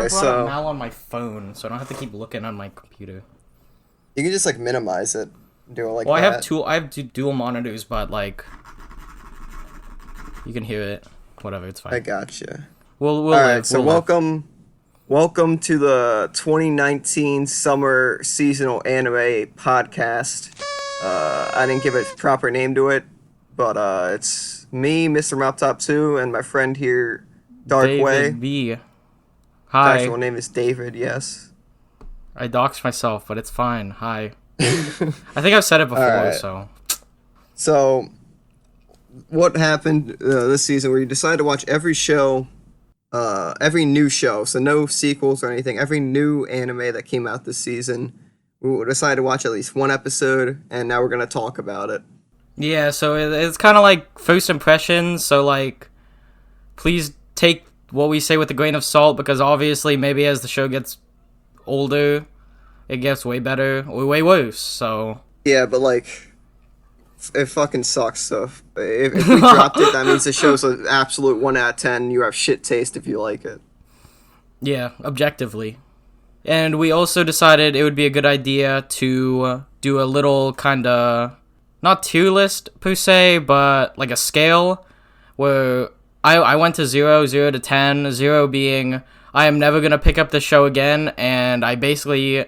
I brought up So Mal on my phone, so I don't have to keep looking on my computer. you can just like minimize it, do it like Well, that. I have dual monitors, but like you can hear it. Whatever, it's I fine. gotcha. We'll All right, live. so We'll live. welcome to the 2019 summer seasonal anime podcast. I didn't give a proper name to it, but it's me, Mr. Mop Top 2, and my friend here, Darkway. David B. His Hi. actual name is David. Yes. I doxed myself, but it's fine. Hi. I think I've said it All before, right. so So what happened this season? Where you decided to watch every new show, so no sequels or anything, every new anime that came out this season. We decided to watch at least one episode, and now we're gonna talk about it. yeah. So it's kind of like first impressions. So like, please take what we say with a grain of salt, because obviously, maybe as the show gets older, it gets way better or way worse. So Yeah, but like, it fucking sucks. So if we dropped it, that means the show's an absolute 1 out of 10. You have shit taste if you like it. yeah, objectively. And we also decided it would be a good idea to do a little kind of, not tier list per se, but like a scale where I went to 0, 0 to 10, 0 being I am never going to pick up the show again, and I basically,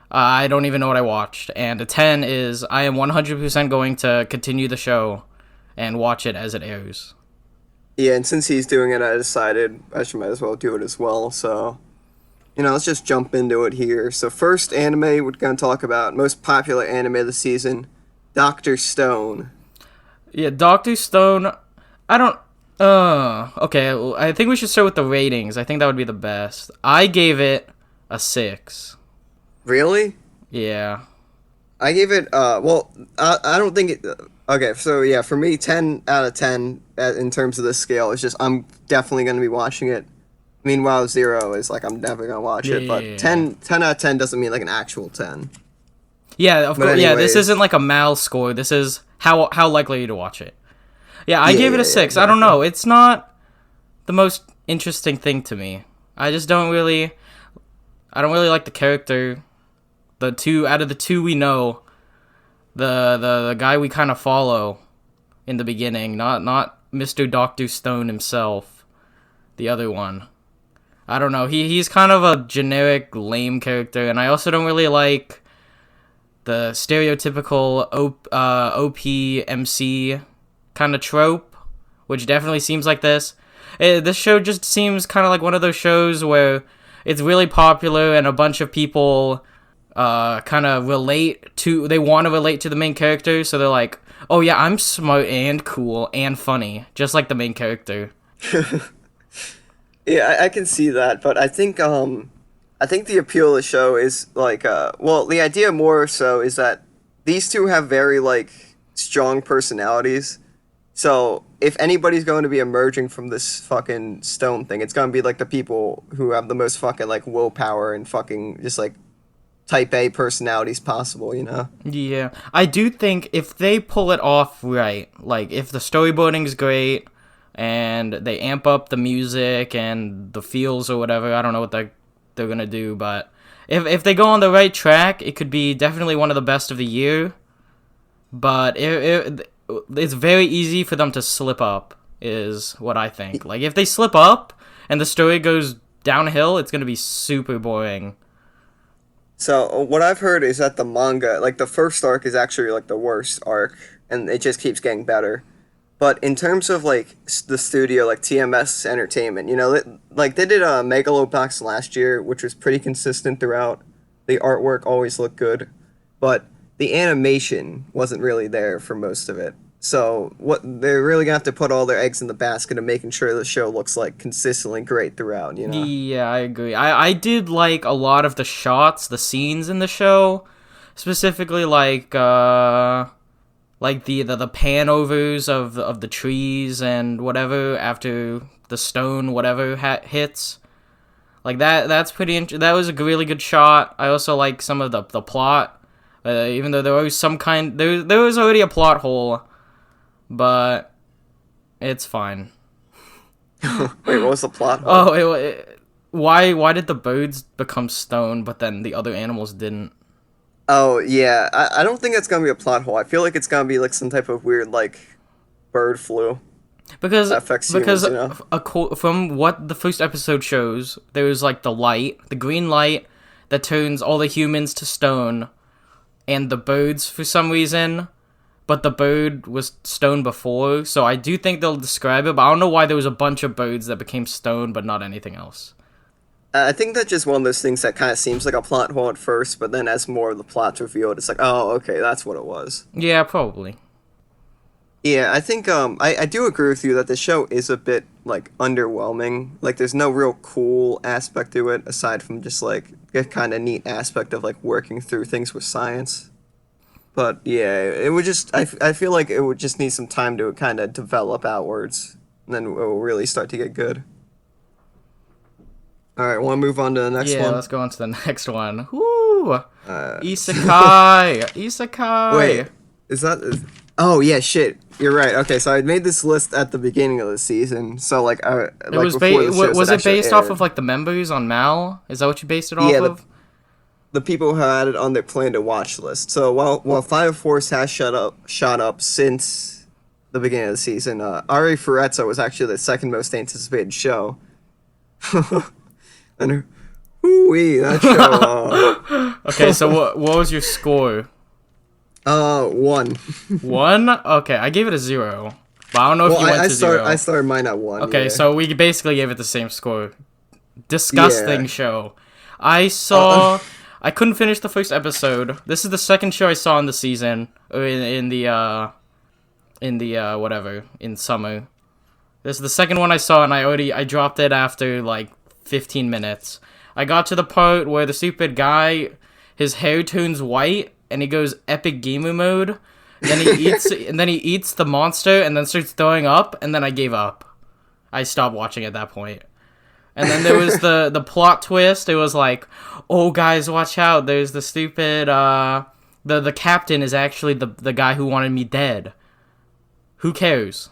I don't even know what I watched. And a 10 is I am 100% going to continue the show and watch it as it airs. Yeah, and since he's doing it, I decided I should might as well do it as well. So let's just jump into it here. So first anime we're gonna talk about most popular anime of the season, Doctor Stone. Yeah, Doctor Stone. I don't. Okay. Well, I think we should start with the ratings. I think that would be the best. I gave it a 6. Really? Yeah. I gave it well, I don't think it okay, so yeah, for me 10 out of 10 in terms of this scale. It's just I'm definitely going to be watching it. Meanwhile 0 is like I'm never going to watch Yeah. it, Yeah. but Yeah. Yeah. 10 out of 10 doesn't mean like an actual 10. Yeah, of But course. Yeah, this isn't anyways, like a Mal score. This is how likely are you to watch it. Yeah, I yeah, gave it yeah, a yeah, 6. I don't exactly. know. It's not the most interesting thing to me. I just don't really. I don't really like the character. The two out of the two we know, the guy we kind of follow in the beginning, not Mr. Doctor Stone himself, the other one. I don't know. He's kind of a generic lame character, and I also don't really like the stereotypical OPMC kind of trope, which definitely seems like this. This show just seems kind of like one of those shows where it's really popular and a bunch of people kind of they want to relate to the main character, so they're like, oh yeah, I'm smart and cool and funny, just like the main character. Yeah, I can see that, but I think the appeal of the show is like well, the idea more so is that these two have very like strong personalities. So if anybody's going to be emerging from this fucking stone thing, it's gonna be like the people who have the most fucking like willpower and fucking just like type A personalities possible. Yeah, I do think if they pull it off right, like if the storyboarding's great and they amp up the music and the feels or whatever, I don't know what they're gonna do, but if they go on the right track, it could be definitely one of the best of the year. But it's very easy for them to slip up, is what I think. Like if they slip up and the story goes downhill, it's gonna be super boring. So what I've heard is that the manga, like the first arc, is actually like the worst arc, and it just keeps getting better. But in terms of like the studio, like TMS Entertainment, like they did a Megalobox last year, which was pretty consistent throughout. The artwork always looked good, but the animation wasn't really there for most of it. So what they're really gonna have to put all their eggs in the basket of making sure the show looks like consistently great throughout. Yeah, I agree. I did like a lot of the shots, the scenes in the show, specifically like the pan overs of the trees and whatever after the stone whatever hits. Like that's pretty that was a really good shot. I also like some of the plot. Even though there was there was already a plot hole, but it's fine. Wait, what was the plot hole? Oh, why did the birds become stone, but then the other animals didn't? Oh yeah, I don't think that's gonna be a plot hole. I feel like it's gonna be like some type of weird like bird flu Because that affects because humans. You know? from what the first episode shows, there was like the green light that turns all the humans to stone, and the birds for some reason. But the bird was stone before, so I do think they'll describe it. But I don't know why there was a bunch of birds that became stone, but not anything else. I think that's just one of those things that kind of seems like a plot hole at first, but then as more of the plot's revealed, it's like, oh, okay, that's what it was. Yeah, probably. Yeah, I think I do agree with you that the show is a bit like underwhelming. Like there's no real cool aspect to it aside from just like a kind of neat aspect of like working through things with science. But yeah, it would just I feel like it would just need some time to kind of develop outwards, and then it will really start to get good. All right, want to move on to the next Yeah, one? let's go on to the next one. Woo! Uh, Isekai! Isekai! Wait, is that? Oh yeah, shit. You're right. Okay, so I made this list at the beginning of the season. So like, It was before the shows was had it actually based off aired. of like the members on Mal? Is that what you based it off Yeah, of? the people who had it on their plan to watch list. So while Fire Force has shot up since the beginning of the season, Ari Furezza was actually the second most anticipated show. And whoo-wee, that show. Okay, so what was your score? 1. 1? Okay, I gave it a 0. But I don't know if Well, you went to 0. I started mine at 1. Okay, yeah. so we basically gave it the same score. Disgusting Yeah. show. I saw. I couldn't finish the first episode. This is the second show I saw in the season, or in the whatever, in summer. This is the second one I saw, and I dropped it after like 15 minutes. I got to the part where the stupid guy, his hair turns white, and he goes epic gamer mode. And then he eats the monster, and then starts throwing up, and then I gave up. I stopped watching at that point. And then there was the plot twist. It was like, oh guys, watch out! There's the stupid the captain is actually the guy who wanted me dead. Who cares?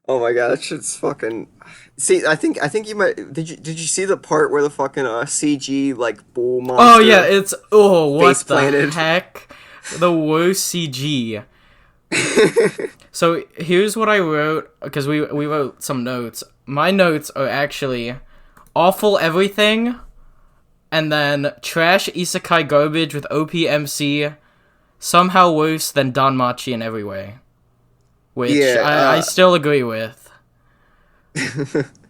Oh my god, that shit's fucking. See, I think you might. Did you see the part where the fucking CG like bull monster? Oh yeah, it's what face the planted. heck? The worst CG. So here's what I wrote, because we wrote some notes. My notes are actually awful everything, and then trash isekai garbage with OPMC, somehow worse than Danmachi in every way. Which Yeah, I still agree with.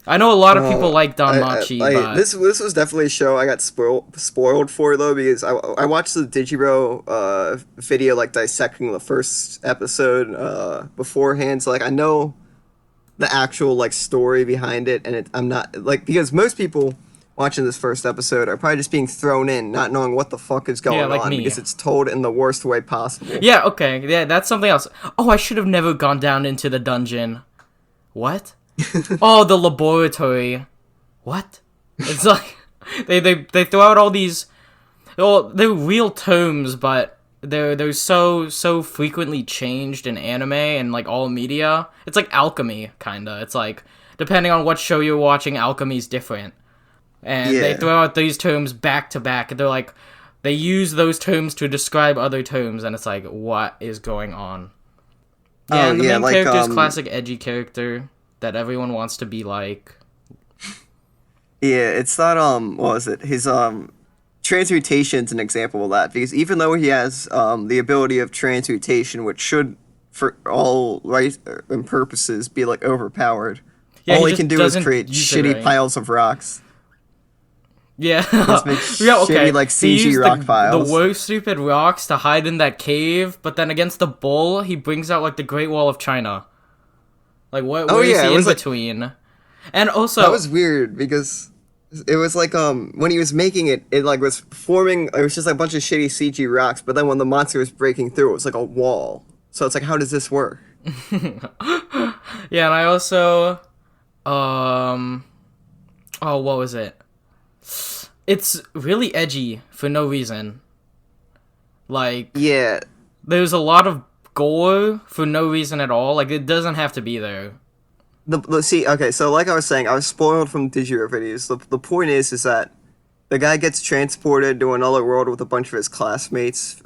I know a lot of people like Danmachi, but this was definitely a show I got spoiled for though, because I watched the Digiro video like dissecting the first episode beforehand, so like I know the actual like story behind it, and I'm not like, because most people watching this first episode are probably just being thrown in, not knowing what the fuck is going like on, me. because it's told in the worst way possible. yeah, okay, yeah, that's something else. Oh, I should have never gone down into the dungeon. What? Oh, the laboratory. What? It's like they throw out all these. Well, they're real terms, but they're so frequently changed in anime and like all media. It's like alchemy, kinda. It's like depending on what show you're watching, alchemy's different. And they Yeah. throw out these terms back to back. They're like, they use those terms to describe other terms, and it's like, what is going on? Yeah, Oh, and the yeah, main like, character is classic edgy character that everyone wants to be like. Yeah, it's not what was it? His transmutation's an example of that, because even though he has the ability of transmutation, which should for all right and purposes be like overpowered, Yeah, all he he just can do is doesn't create use it shitty right. piles of rocks. Yeah, Just make yeah, okay. shitty, like, He CG used rock the piles. worst stupid rocks to hide in that cave, but then against the bull, he brings out like the Great Wall of China. Like, what? Oh, Where is yeah, he it in was, like- between? And also, That was weird because it was like when he was making it, it like was forming. It was just like a bunch of shitty CG rocks, but then when the monster was breaking through, it was like a wall. So it's like, how does this work? yeah, and I also, oh, what was it? It's really edgy for no reason. Like, Yeah, there's a lot of gore for no reason at all. Like, it doesn't have to be there. see, okay, so like I was saying, I was spoiled from Digiro videos. The point is that the guy gets transported to another world with a bunch of his classmates.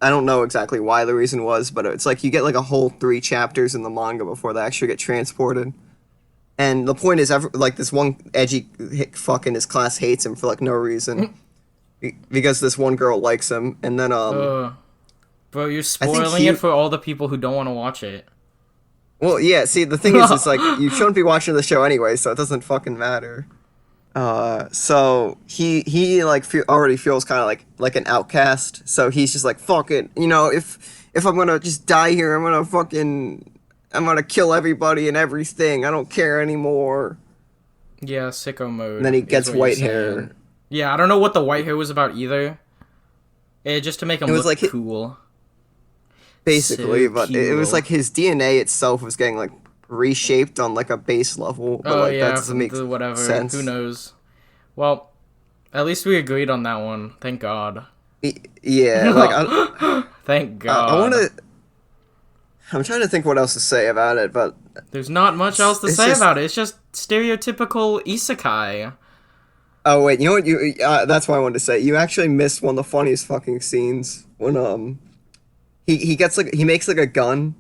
I don't know exactly why the reason was, but it's like you get like a whole 3 chapters in the manga before they actually get transported. And the point is, like this one edgy fuck in his class hates him for like no reason because this one girl likes him, and then Bro, you're I think spoiling it he for all the people who don't want to watch it. well yeah. See, the thing is, it's like you shouldn't be watching the show anyway, so it doesn't fucking matter. So he like already feels kind of like an outcast. So he's just like fuck it, if I'm gonna just die here, I'm gonna kill everybody and everything. I don't care anymore. Yeah, sicko And then mode he is gets what you're white saying. hair. Yeah, I don't know what the white hair was about either. Just to make It him was look like cool. basically, So but it was cool. like his DNA itself was getting like reshaped on like a base level, but Oh like that yeah, doesn't from make the whatever. Who sense. knows? Well, at least we agreed on that one. Thank God. Yeah, like Thank I want God. to. I'm trying to think what else to say about it, but There's not much else to it's say just. about it. It's just stereotypical isekai. Oh wait, you know what? You that's why I wanted to say. You actually missed one of the funniest fucking scenes when he gets like he makes like a gun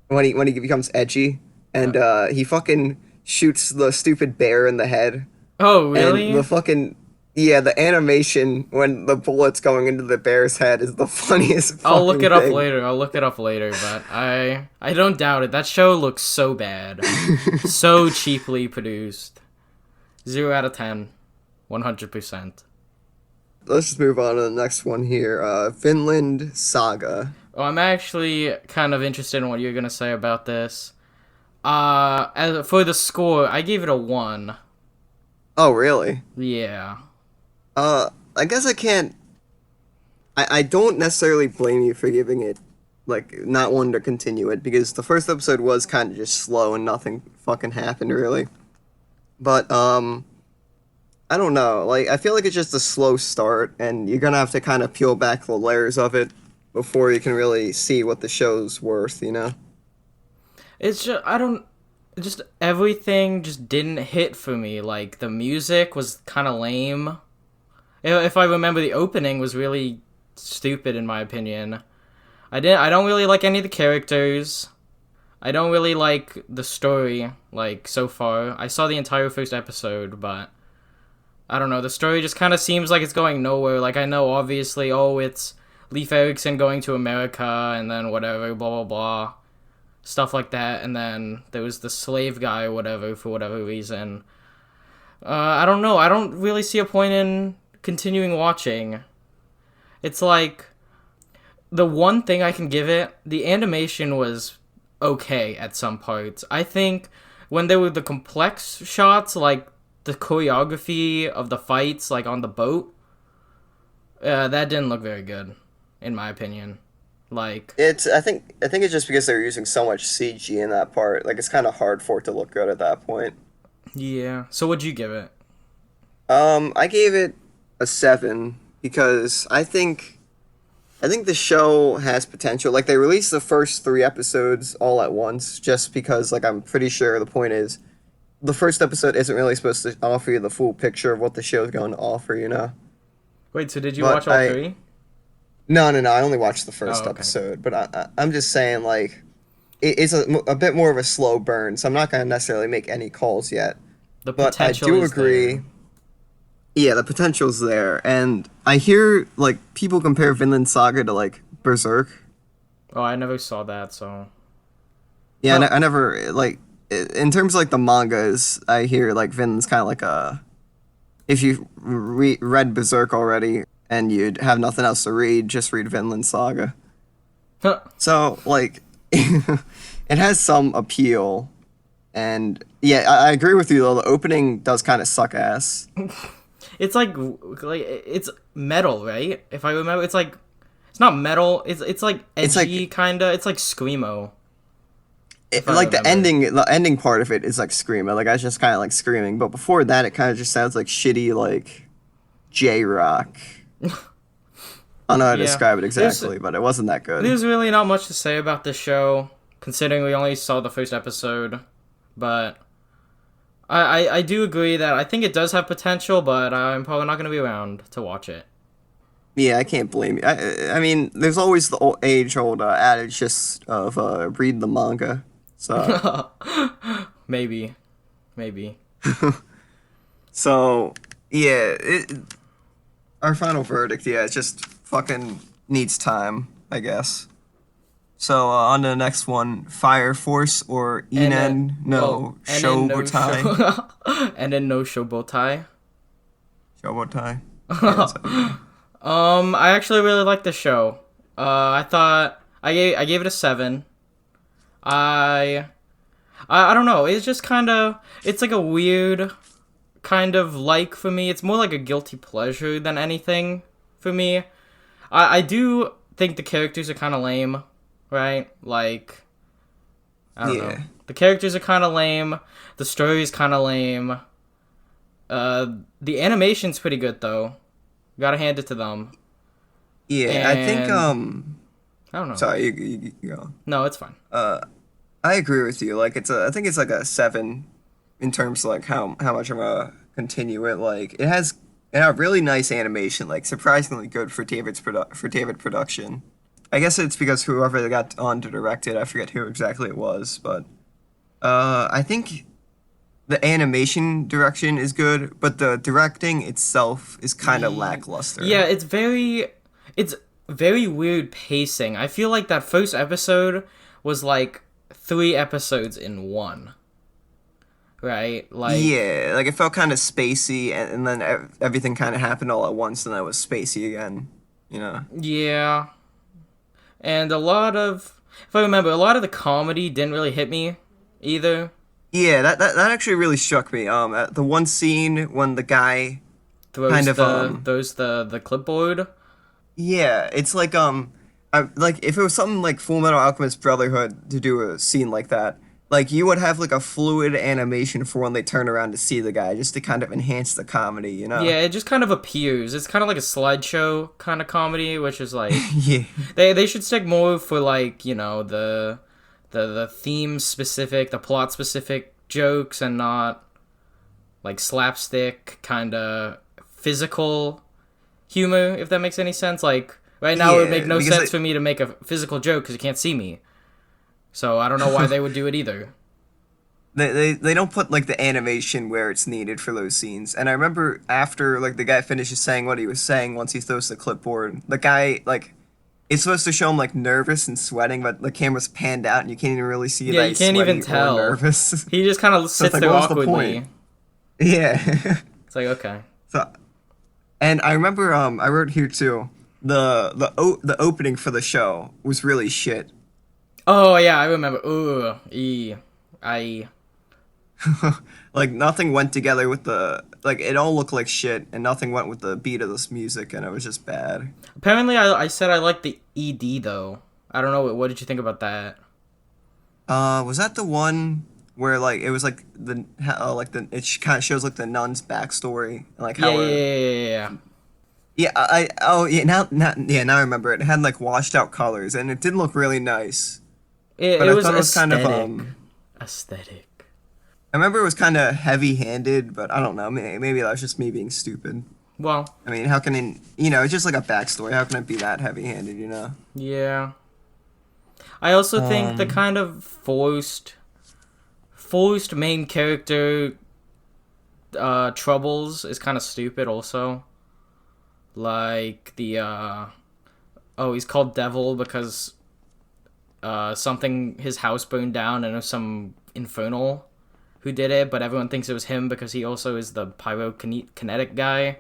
when he becomes edgy, and he fucking shoots the stupid bear in the head. Oh, And the really? fucking yeah, the animation when the bullet's going into the bear's head is the funniest I'll look fucking it up thing. later. I'll look it up later, but I don't doubt it. That show looks so bad. So cheaply produced. 0 out of 10. 100%. Let's just move on to the next one here. Finland Saga. Oh, I'm actually kind of interested in what you're gonna say about this. For the score, I gave it a 1. Oh, really? Yeah. I guess I can't. I don't necessarily blame you for giving it, like, not wanting to continue it because the first episode was kind of just slow and nothing fucking happened really. But I don't know. Like, I feel like it's just a slow start, and you're gonna have to kind of peel back the layers of it before you can really see what the show's worth, you know? It's just I don't just everything just didn't hit for me. Like the music was kind of lame. If I remember, the opening was really stupid in my opinion. I don't really like any of the characters. I don't really like the story like so far. I saw the entire first episode, but I don't know. The story just kind of seems like it's going nowhere. Like I know obviously, oh, it's Leif Erikson going to America and then whatever, blah blah blah, stuff like that. And then there was the slave guy or whatever for whatever reason. I don't know. I don't really see a point in continuing watching. It's like the one thing I can give it, the animation was okay at some parts. I think when there were the complex shots, like the choreography of the fights, like on the boat, that didn't look very good, in my opinion. Like, It's I think it's just because they're using so much CG in that part. Like it's kind of hard for it to look good at that point. yeah. So what'd you give it? I gave it a 7 because I think the show has potential. Like they released the first 3 episodes all at once, just because like I'm pretty sure the point is the first episode isn't really supposed to offer you the full picture of what the show is going to offer, you know. Wait, so did you But watch all three? no, I only watched the Oh, first okay. episode, but I'm just saying like it's a bit more of a slow burn, so I'm not gonna necessarily make any calls yet. The But I potential do is agree. there. Yeah, the potential's there, and I hear like people compare Vinland Saga to like Berserk. Oh, I never saw that, so. Yeah, Huh. I never like in terms of like the mangas. I hear like Vinland's kind of like a if you read Berserk already and you'd have nothing else to read, just read Vinland Saga. Huh. So like it has some appeal, and yeah, I agree with you though. The opening does kind of suck ass. It's like it's metal, right? If I remember, it's not metal. It's like It's like edgy kinda. It's like screamo. If I like the remember. ending part of it is like screaming. Like I was just kind of like screaming, but before that, it kind of just sounds like shitty like J rock. I don't know how to Yeah, describe it there's exactly, but it wasn't that good. there's really not much to say about this show, considering we only saw the first episode. But I do agree that I think it does have potential, but I'm probably not going to be around to watch it. Yeah, I can't blame you. I mean, there's always the age-old adage just of read the manga. So, Maybe, maybe. so yeah, our final verdict, yeah, it just fucking needs time, I guess. So on to the next one, Fire Force or And then, Inen well, no and then no Shobutai. show, and then no shobotai. Shobutai. Yeah, that's how you go. I actually really liked the show. I thought I gave it a 7. I I don't know. It's just kind of it's like a weird kind of like for me. It's more like a guilty pleasure than anything for me. I do think the characters are kind of lame, right? Like I don't know. Yeah. The characters are kind of lame. The story is kind of lame. The animation's pretty good though. Gotta hand it to them. Yeah, I think And I don't know. sorry, you go. No, it's fine. I agree with you. Like I think it's like a 7 in terms of like how much I'm gonna continue it. Like it had really nice animation, like surprisingly good for David production. I guess it's because whoever they got on to direct it, I forget who exactly it was, but I think the animation direction is good, but the directing itself is kind of Yeah, lackluster. it's very weird pacing. I feel like that first episode was like 3 episodes in one, right? Like Yeah, like it felt kind of spacey, and then everything kind of happened all at once, and then it was spacey again. You know? yeah, and if I remember, a lot of the comedy didn't really hit me either. Yeah, that actually really struck me. At the one scene when the guy kind of Throws the clipboard. yeah, it's like like if it was something like Full Metal Alchemist Brotherhood to do a scene like that, like you would have like a fluid animation for when they turn around to see the guy, just to kind of enhance the comedy, you know? Yeah, it just kind of appears. It's kind of like a slideshow kind of comedy, which is like Yeah, they should stick more for like the theme specific, the plot specific jokes, and not like slapstick kind of physical humor. If that makes any sense. Like right now, it would make yeah, no because sense for me to make a physical joke because you can't see me. So I don't know why they would do it either. they don't put like the animation where it's needed for those scenes. And I remember after like the guy finishes saying what he was saying once he throws the clipboard, the guy like it's supposed to show him like nervous and sweating, but the camera's panned out and you can't even really see Yeah, that you he's can't even sweaty or tell. nervous. He just kind of So it's sits like, there what was the point? awkwardly. Yeah. It's like okay. So, and I remember I wrote here too. The opening for the show was really shit. Oh yeah, I remember. Ooh, I. Like nothing went together with the like it all looked like shit and nothing went with the beat of this music and it was just bad. Apparently, I said I liked the ED though. I don't know. What did you think about that? Was that the one where like it was like the it kind of shows like the nun's backstory and like Yeah, how yeah, her yeah, yeah, yeah. yeah I oh yeah now I remember it. It had like washed out colors and it did look really nice, but It I was thought it was kind of aesthetic. Aesthetic. I remember it was kind of heavy-handed, but I don't know. Maybe that was just me being stupid. Well, I mean, how can it, it's just like a backstory. How can it be that heavy-handed, you know? yeah. I also think the Um, kind of forced main character troubles is kind of stupid. Also, like the oh, he's called Devil because something his house burned down and it was some infernal who did it, but everyone thinks it was him because he also is the pyrokinetic guy.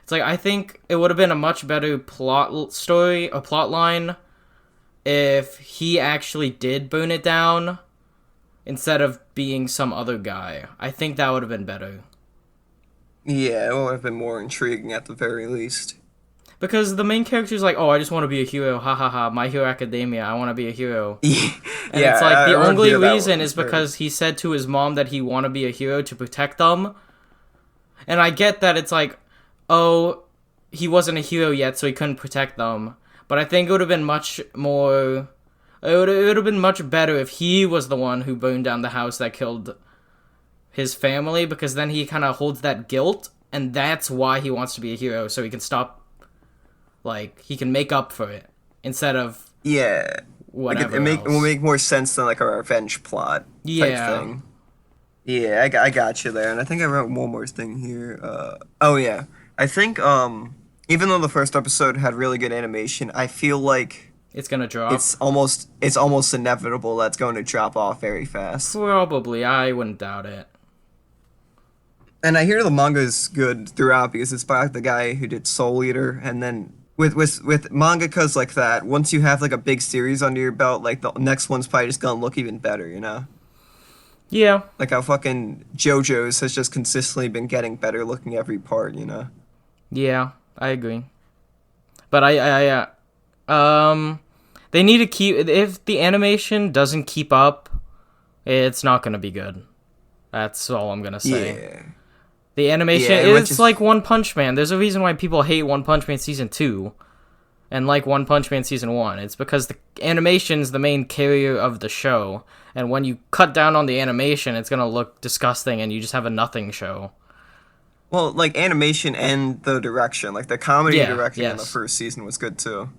It's like I think it would have been a much better plot line if he actually did burn it down instead of being some other guy. I think that would have been better. yeah, it would have been more intriguing at the very least. Because the main character's like, oh, I just want to be a hero, ha ha ha, My Hero Academia, I want to be a hero. Yeah, And it's like, the I wrote only here that reason was is very. because he said to his mom that he want to be a hero to protect them. And I get that it's like, oh, he wasn't a hero yet, so he couldn't protect them. But I think it would have been much more It would have been much better if he was the one who burned down the house that killed his family, because then he kind of holds that guilt, and that's why he wants to be a hero, so he can stop, like, he can make up for it, instead of Yeah. Like whatever it will else. make more sense than like a revenge plot type Yeah. thing. Yeah, I got you there, and I think I wrote one more thing here. Oh yeah, I think even though the first episode had really good animation, I feel like It's gonna drop. it's almost inevitable that's going to drop off very fast. Probably, I wouldn't doubt it. And I hear the manga is good throughout because it's by the guy who did Soul Eater, and then with mangakas like that, once you have like a big series under your belt, like the next one's probably just gonna look even better, you know? Yeah. Like how fucking JoJo's has just consistently been getting better looking every part, you know? Yeah, I agree. But they need to keep, if the animation doesn't keep up, it's not gonna be good. That's all I'm gonna say. Yeah. The animation, Yeah, which it's is like One Punch Man. There's a reason why people hate One Punch Man Season 2 and like One Punch Man Season 1. It's because the animation's the main carrier of the show. And when you cut down on the animation, it's gonna look disgusting and you just have a nothing show. well, like animation and the direction, like the comedy Yeah, directing in the yes. first season was good too.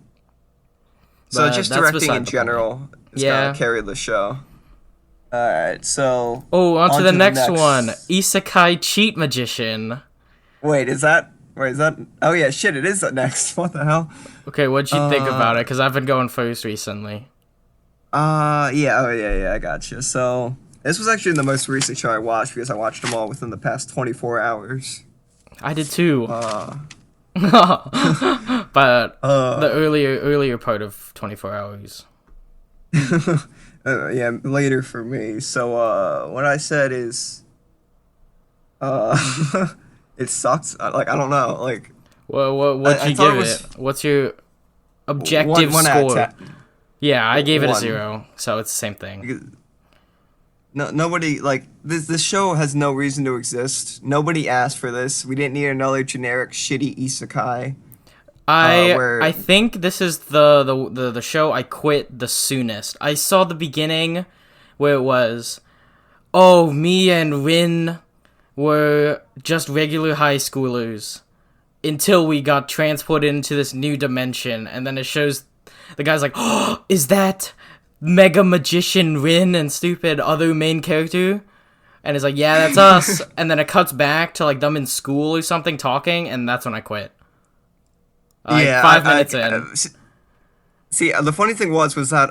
So But just that's directing beside in the point. general is Yeah. gonna carry the show. Alright, so Oh, on to the next one. next. Isekai Cheat Magician. Wait, is that oh yeah, shit, it is the next. What the hell? Okay, what'd you think about Uh it? Because I've been going first recently. yeah, oh yeah, I got you. So this was actually the most recent show I watched because I watched them all within the past 24 hours. I did too. Uh, But the uh, earlier part of 24 hours. yeah, later for me. So what I said is, uh, it sucks. Like I don't know. Like What'd I you thought give it it? was What's your objective one out of score? 10. Yeah, I gave it a One. 0, so it's the same thing. Because no, nobody like this show has no reason to exist. Nobody asked for this. We didn't need another generic shitty isekai. Where I think this is the show I quit the soonest. I saw the beginning where it was, oh, me and Rin were just regular high schoolers until we got transported into this new dimension, and then it shows the guy's like, oh, is that Mega Magician Rin and stupid other main character? And it's like, yeah, that's us. And then it cuts back to like them in school or something talking, and that's when I quit. Like yeah, 5 minutes in. See, the funny thing was that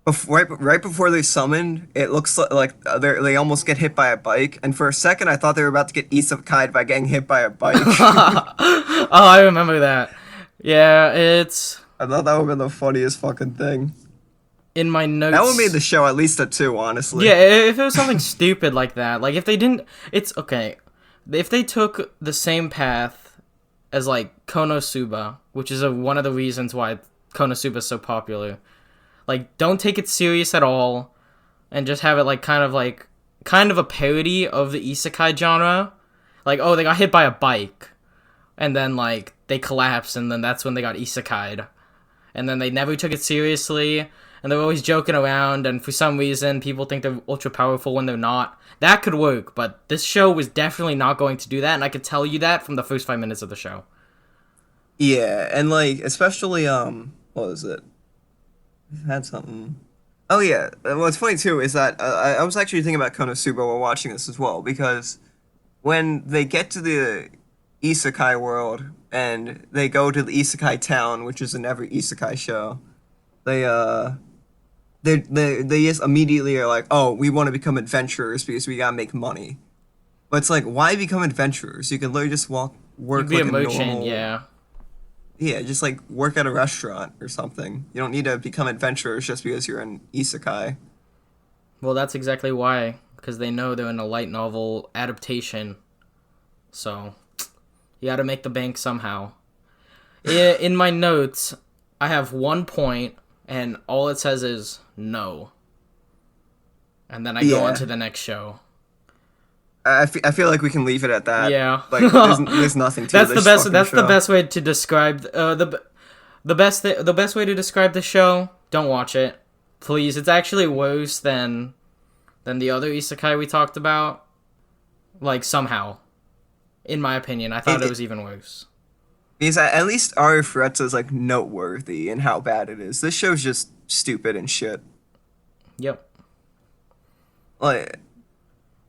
right before they summoned, it looks like they almost get hit by a bike, and for a second I thought they were about to get isekai'd by getting hit by a bike. Oh, I remember that. Yeah, it's I thought that would have been the funniest fucking thing. in my notes. That would made the show at least a 2, honestly. Yeah, if it was something stupid like that, like if they didn't, it's okay. If they took the same path as like Konosuba, which is one of the reasons why Konosuba is so popular, like don't take it serious at all, and just have it like kind of a parody of the isekai genre. Like, oh, they got hit by a bike, and then like they collapsed, and then that's when they got isekai'd, and then they never took it seriously. And they're always joking around, and for some reason, people think they're ultra powerful when they're not. That could work, but this show was definitely not going to do that, and I could tell you that from the first 5 minutes of the show. Yeah, and like especially what was it? I had something. Oh yeah, what's funny too is that I was actually thinking about Konosuba while watching this as well because when they get to the isekai world and they go to the isekai town, which is in every isekai show, they they just immediately are like, oh, we want to become adventurers because we gotta make money. But it's like, why become adventurers? You can literally just work You'd be like a a merchant, normal, yeah. yeah, just like work at a restaurant or something. You don't need to become adventurers just because you're an isekai. Well, that's exactly why, because they know they're in a light novel adaptation. So, you gotta make the bank somehow. In my notes, I have 1 point, and all it says is no. And then I go on Yeah. to the next show. I feel like we can leave it at that. Yeah. Like there's nothing to That's the this best. fucking That's the show. best way to describe the best way to describe the show. Don't watch it, please. It's actually worse than the other isekai we talked about. Like somehow, in my opinion, I thought it was even worse. Because at least Arifureta is like noteworthy in how bad it is. This show's just stupid and shit. Yep. Like,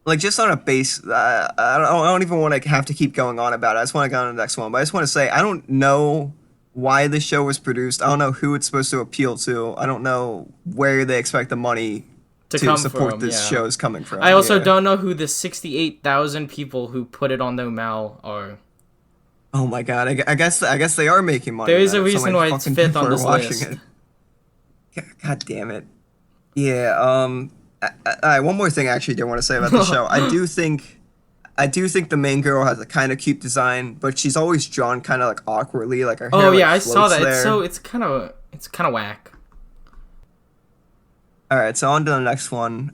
like just on a base, I don't even want to have to keep going on about it. I just want to go on to the next one. But I just want to say I don't know why the show was produced. I don't know who it's supposed to appeal to. I don't know where they expect the money to support this show is coming from. I also don't know who the 68,000 people who put it on their MAL are. Oh my god! I guess they are making money. There is a reason why it's fifth on this list. God damn it! Yeah. Alright, one more thing I actually did want to say about the show. I do think the main girl has a kind of cute design, but she's always drawn kind of like awkwardly, like her hair. Oh yeah, I saw that. There. It's kind of whack. All right, so on to the next one.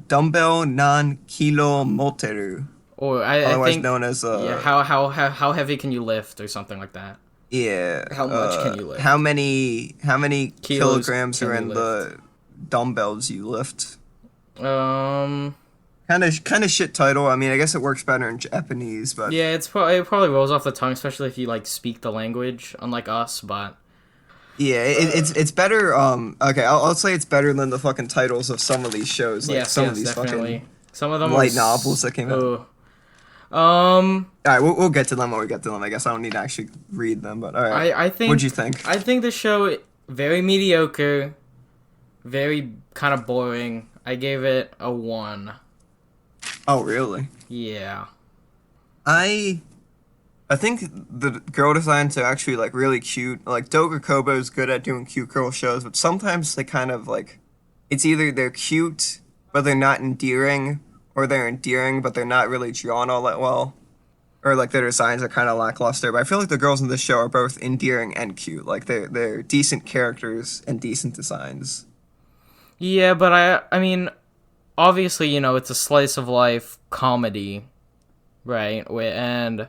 Dumbbell nan kilo moteru, or otherwise I think, known as how heavy can you lift or something like that. Yeah. How much can you lift? How many kilograms are in the dumbbells you lift? Kind of shit title. I mean, I guess it works better in Japanese, but yeah, it probably rolls off the tongue, especially if you like speak the language, unlike us. But yeah, it's better. Okay, I'll say it's better than the fucking titles of some of these shows. Like some of these definitely. Fucking some of them light novels that came out. All right, we'll get to them when we get to them. I guess I don't need to actually read them, but all right. I think. What'd you think? I think the show very mediocre, very kind of boring. I gave it a 1. Oh, really? Yeah. I think the girl designs are actually like really cute. Like Doga Kobo is good at doing cute girl shows, but sometimes they kind of like it's either they're cute but they're not endearing, or they're endearing but they're not really drawn all that well, or like their designs are kind of lackluster. But I feel like the girls in this show are both endearing and cute. Like they're decent characters and decent designs. Yeah, but I mean, obviously, you know, it's a slice of life comedy, right? And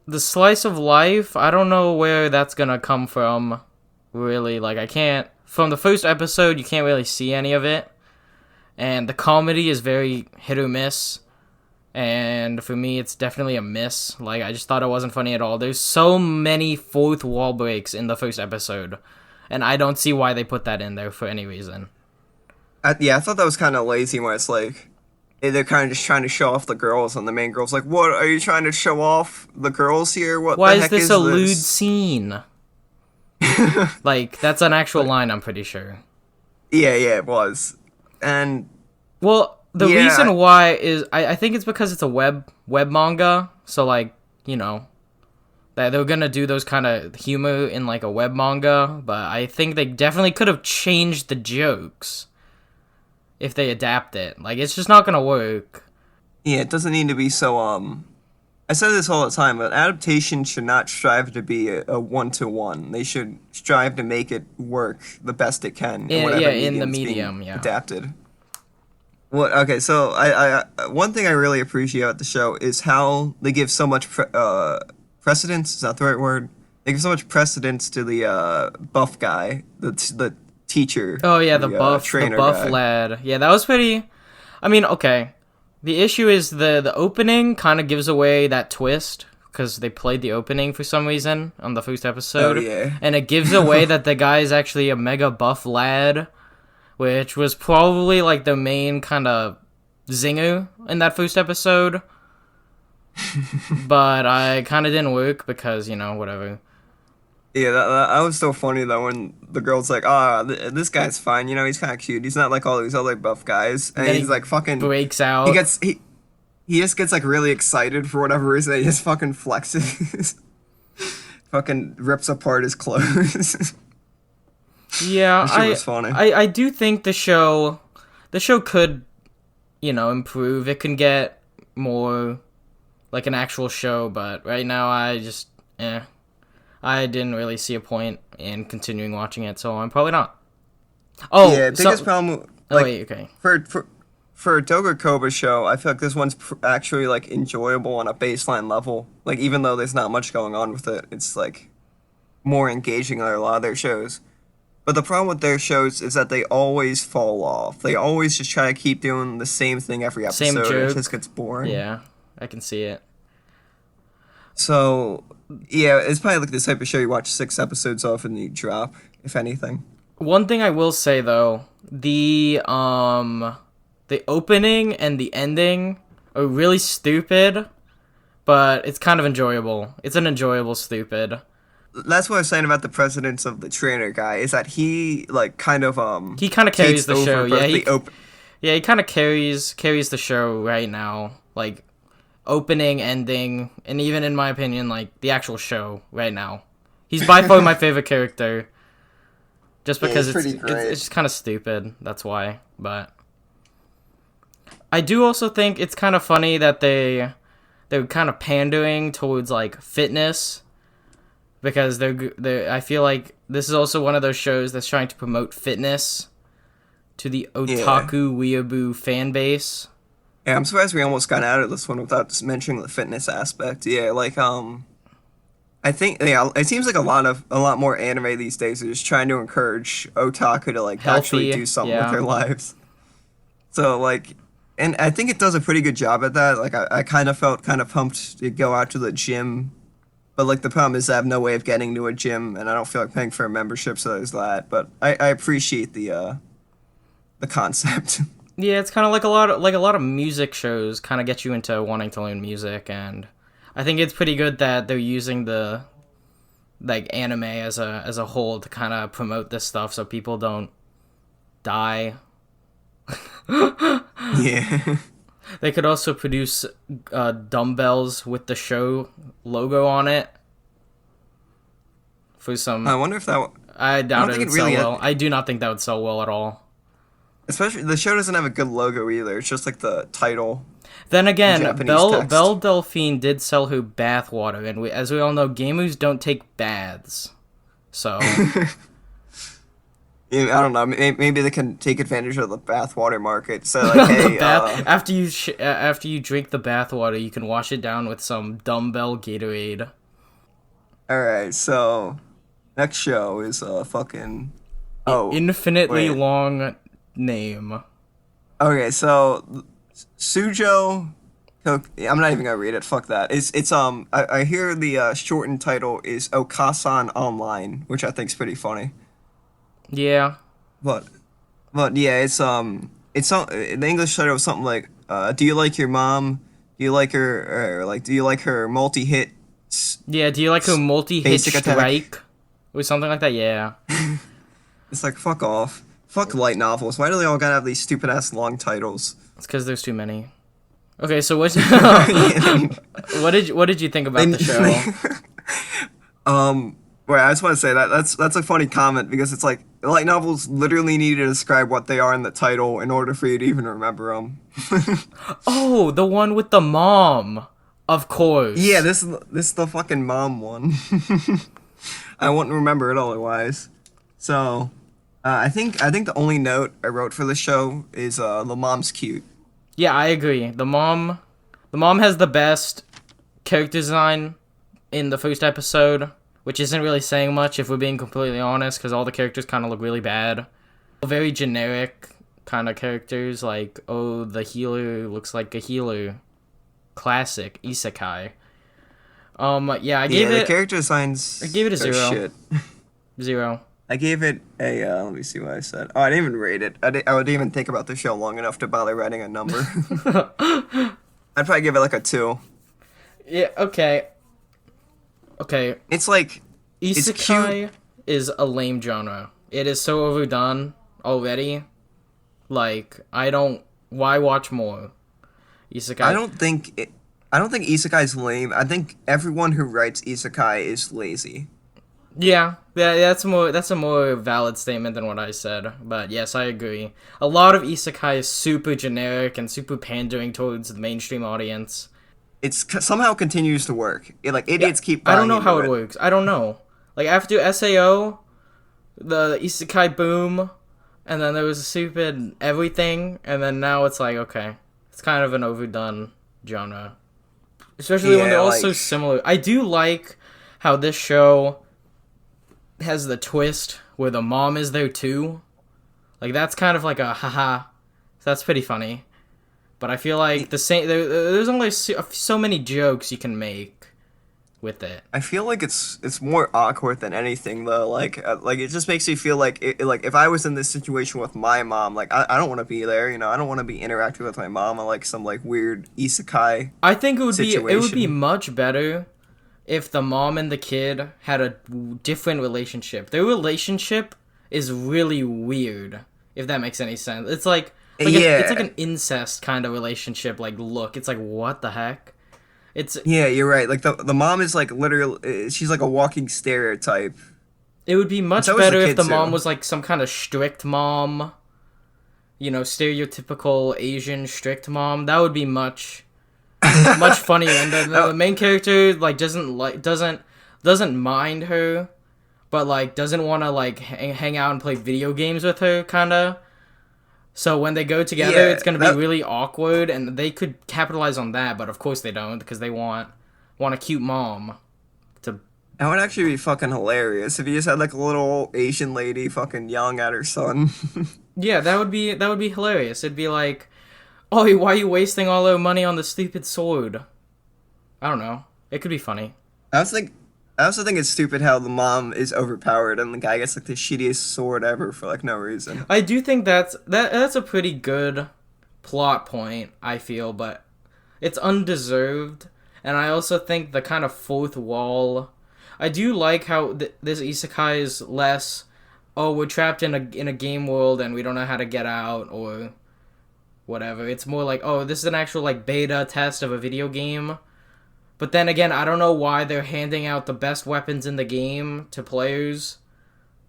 the slice of life, I don't know where that's gonna come from, really. Like, I can't, from the first episode, you can't really see any of it. And the comedy is very hit or miss. And for me, it's definitely a miss. Like, I just thought it wasn't funny at all. There's so many fourth wall breaks in the first episode. And I don't see why they put that in there for any reason. I thought that was kind of lazy when it's like, they're kind of just trying to show off the girls, and the main girl's like, what, are you trying to show off the girls here? Why is this a lewd scene? Like, that's an actual line, I'm pretty sure. Yeah, it was. And... well, the reason why is, I think it's because it's a web manga, so, like, you know, that they're gonna do those kind of humor in, like, a web manga, but I think they definitely could have changed the jokes if they adapt it. Like, it's just not gonna work. Yeah, it doesn't need to be so, I say this all the time, but adaptation should not strive to be a one-to-one. They should strive to make it work the best it can in whatever in the medium, adapted. Okay, so I one thing I really appreciate about the show is how they give so much precedence. Is that the right word? They give so much precedence to the buff guy, the teacher. Oh yeah, the buff guy. Lad. Yeah, that was pretty. I mean, okay. The issue is the opening kind of gives away that twist because they played the opening for some reason on the first episode. Oh yeah. And it gives away that the guy is actually a mega buff lad, which was probably like the main kind of zinger in that first episode. But I kind of didn't work because, you know, whatever. Yeah, that was so funny though when the girl's like, this guy's fine, you know, he's kind of cute. He's not like all these other buff guys. And he's like fucking... breaks out. He just gets like really excited for whatever reason. He just fucking flexes. Fucking rips apart his clothes. Yeah, that shit was funny. I do think the show could, you know, improve. It can get more like an actual show, but right now I just, I didn't really see a point in continuing watching it, so I'm probably not. Oh, yeah, biggest problem. Like, wait, okay. For a Doga Koba show, I feel like this one's actually like enjoyable on a baseline level. Like even though there's not much going on with it, it's like more engaging than a lot of their shows. But the problem with their shows is that they always fall off. They always just try to keep doing the same thing every Same episode, and it just joke. gets boring. Yeah, I can see it. So, yeah, it's probably like this type of show you watch 6 episodes of and you drop, if anything. One thing I will say though, the opening and the ending are really stupid, but it's kind of enjoyable. It's an enjoyable stupid. That's what I was saying about the Presidents of the Trainer guy, is that he, like, kind of, He kind of carries takes the over show. Yeah, both the open. he kind of carries the show right now. Like opening, ending, and even in my opinion, like the actual show right now. He's by far my favorite character. Just Yeah, because he's pretty great. it's just kind of stupid. That's why. But I do also think it's kind of funny that they're kind of pandering towards like fitness because they I feel like this is also one of those shows that's trying to promote fitness to the Yeah. otaku weeaboo fan base. Yeah, I'm surprised we almost got out of this one without just mentioning the fitness aspect. Yeah, like, I think, yeah, it seems like a lot more anime these days are just trying to encourage otaku to like actually Healthy, do something with yeah. their lives. So like, and I think it does a pretty good job at that. Like I kind of felt kind of pumped to go out to the gym, but like the problem is I have no way of getting to a gym, and I don't feel like paying for a membership, so there's that. But I appreciate the concept. Yeah, it's kind of like a lot of music shows kind of get you into wanting to learn music, and I think it's pretty good that they're using the like anime as a whole to kind of promote this stuff so people don't die. Yeah. They could also produce dumbbells with the show logo on it for I some. wonder if that. I I doubt don't it think would it sell really. well. I do not think that would sell well at all. Especially the show doesn't have a good logo either. It's just like the title Then in again, Japanese text. Belle Delphine did sell her bath water, and as we all know, gamers don't take baths. So Yeah, I don't know. Maybe they can take advantage of the bathwater market. So like, the hey, bath after you drink the bath water, you can wash it down with some dumbbell Gatorade. all right. So next show is fucking. Oh, Infinitely wait. long name. Okay, so Sujo. I'm not even gonna read it. Fuck that. It's. I hear the shortened title is Okasan Online, which I think is pretty funny. Yeah. But yeah, it's some the English title was something like do you like your mom? Do you like her or like do you like her multi-hit Yeah, do you like a multi-hit basic attack? strike? Or something like that? Yeah. It's like fuck off. Fuck light novels. Why do they all gotta have these stupid ass long titles? It's because there's too many. Okay, so Yeah, what did you think about the show? wait, I just want to say that that's a funny comment because it's like light novels literally need to describe what they are in the title in order for you to even remember them. Oh, the one with the mom. Of course. Yeah, this is the fucking mom one. I wouldn't remember it otherwise. So, I think the only note I wrote for the show is the mom's cute. Yeah, I agree. The mom has the best character design in the first episode, which isn't really saying much if we're being completely honest, because all the characters kind of look really bad. Very generic kind of characters, like, oh, the healer looks like a healer. Classic isekai. Yeah, Yeah, the character designs. I gave it a are 0. Shit. 0. I gave it a. Let me see what I said. Oh, I didn't even rate it. I would even think about the show long enough to bother writing a number. I'd probably give it like a 2. Yeah, okay. Okay, It's like it's isekai cute. is a lame genre. It is so overdone already. Like, why watch more? Isekai. I don't think isekai is lame. I think everyone who writes isekai is lazy. Yeah, that's a more valid statement than what I said. But yes, I agree. A lot of isekai is super generic and super pandering towards the mainstream audience. Somehow continues to work. Like Yeah, idiots keep I buying don't know how into it works. I don't know. Like after SAO, the isekai boom, and then there was a stupid everything, and then now it's like, okay, it's kind of an overdone genre. Especially when they're Yeah, all so like similar. I do like how this show has the twist where the mom is there too. Like that's kind of like a haha. That's pretty funny. But I feel like the same. There's only so many jokes you can make with it. I feel like it's more awkward than anything though. Like it just makes me feel like like if I was in this situation with my mom, like I don't want to be there. You know, I don't want to be interacting with my mom on like some like weird isekai I think it would be situation. much better if the mom and the kid had a different relationship. Their relationship is really weird, if that makes any sense. It's like Yeah, an incest kind of relationship. Like, look, it's like what the heck? It's yeah, you're right. Like the mom is like literally, she's like a walking stereotype. it would be And much so is the better if kid the mom too. was like some kind of strict mom, stereotypical Asian strict mom. That would be much funnier. And the Oh, main character like doesn't mind her, but like doesn't want to like hang out and play video games with her, kind of. So when they go together, yeah, it's gonna be that really awkward, and they could capitalize on that. But of course they don't, because they want a cute mom to. that would actually be fucking hilarious if you just had like a little Asian lady fucking yelling at her son. Yeah, that would be hilarious. It'd be like, oh, why are you wasting all our money on the stupid sword? I don't know. It could be funny. I was think I also think it's stupid how the mom is overpowered and the guy gets like the shittiest sword ever for like no reason. I do think that's a pretty good plot point, I feel, but it's undeserved. And I also think the kind of fourth wall. I do like how this isekai is less. Oh, we're trapped in a game world and we don't know how to get out or whatever. It's more like, oh, this is an actual like beta test of a video game. But then again, I don't know why they're handing out the best weapons in the game to players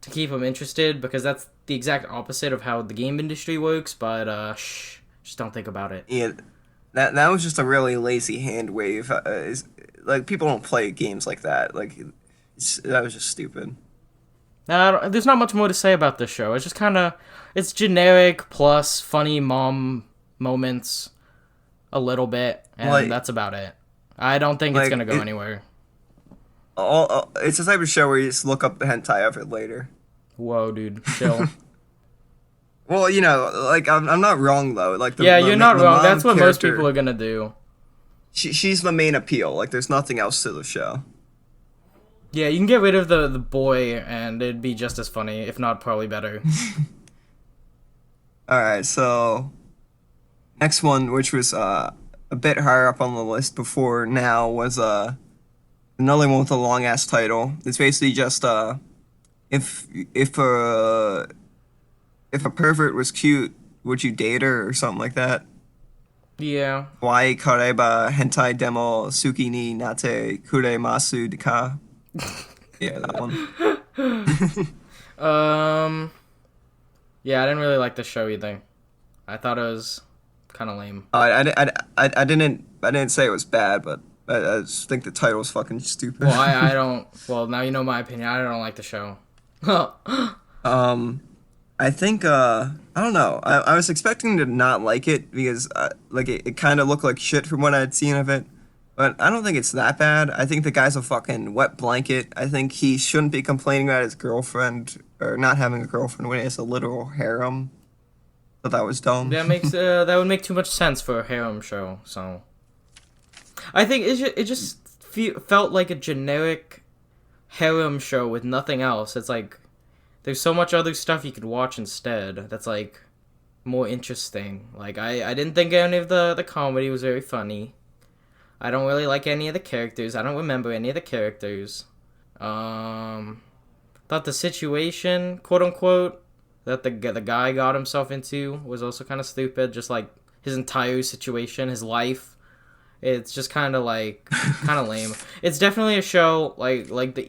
to keep them interested, because that's the exact opposite of how the game industry works. But just don't think about it. Yeah, that was just a really lazy hand wave. Like people don't play games like that. Like that was just stupid. There's not much more to say about this show. It's just it's generic plus funny mom moments a little bit, and Like that's about it. I don't think it's like gonna go anywhere. it's the type of show where you just look up the hentai of it later. Whoa, dude, chill. Well, you know, like I'm not wrong though. Like Yeah, you're not the wrong. mom That's what most people character, are gonna do. she's the main appeal. Like there's nothing else to the show. Yeah, you can get rid of the boy, and it'd be just as funny, if not probably better. All right, so next one, which was a bit higher up on the list before now, was another one with a long ass title. It's basically just if if uh if a pervert was cute, would you date her or something like that? Yeah. Why kareba hentai demo suki ni nate kuremasu deka? Yeah, that one. Um. Yeah, I didn't really like the show either. I thought it was kind of lame. I didn't say it was bad, but I just think the title was fucking stupid. Well, I don't. Well, now you know my opinion. I don't like the show. Um, I think I don't know. I was expecting to not like it because like it kind of looked like shit from what I'd seen of it. But I don't think it's that bad. I think the guy's a fucking wet blanket. I think he shouldn't be complaining about his girlfriend or not having a girlfriend when he has a literal harem. Thought that was dumb. That would make too much sense for a harem show. So I think it just felt like a generic harem show with nothing else. It's like there's so much other stuff you could watch instead. That's like more interesting. Like I didn't think any of the comedy was very funny. I don't really like any of the characters. I don't remember any of the characters. Thought the situation, quote unquote, that the guy got himself into was also kind of stupid. Just like his entire situation, his life. It's just kind of lame. It's definitely a show like the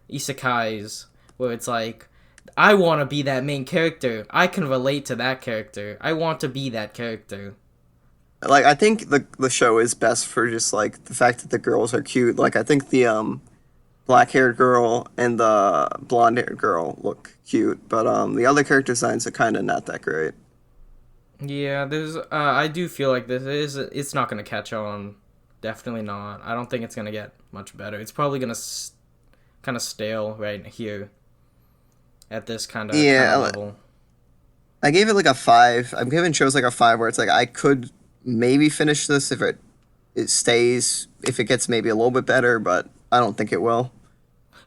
isekais, where it's like, I want to be that main character. I can relate to that character. I want to be that character. Like I think the show is best for just like the fact that the girls are cute. Like I think the black haired girl and the blonde haired girl look cute, but the other character designs are kind of not that great. Yeah, I do feel like it's not gonna catch on. Definitely not. I don't think it's gonna get much better. It's probably gonna kind of stale right here. at this kind of Yeah, level. I gave it like a 5. I'm giving shows like a 5 where it's like I could maybe finish this if it stays, if it gets maybe a little bit better, but I don't think it will.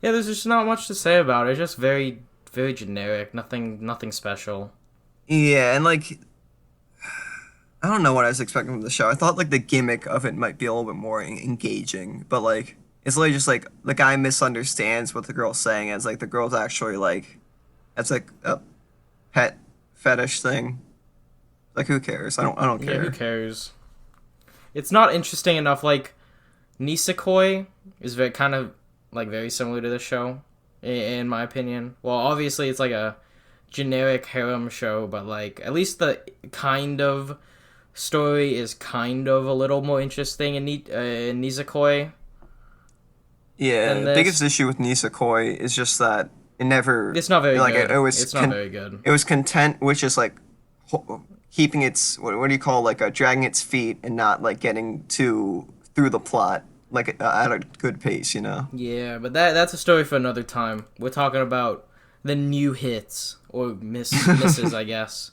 Yeah, there's just not much to say about it. It's just very, very generic. Nothing special. Yeah, and like I don't know what I was expecting from the show. I thought like the gimmick of it might be a little bit more engaging, but like it's literally just like the guy misunderstands what the girl's saying as like the girl's actually like it's like a pet fetish thing. Like who cares? I don't Yeah, who care. cares? It's not interesting enough. Like Nisekoi is very kind of like very similar to the show, in my opinion. Well, obviously it's like a generic harem show, but like at least the kind of story is kind of a little more interesting in Nisekoi Yeah, than the biggest this. issue with Nisekoi is just that it never It's not very like good. it was It's not very good. it was content which is like keeping its what do you call like dragging its feet and not like getting too through the plot like at a good pace, you know. Yeah, but that's a story for another time. We're talking about the new hits or misses, I guess.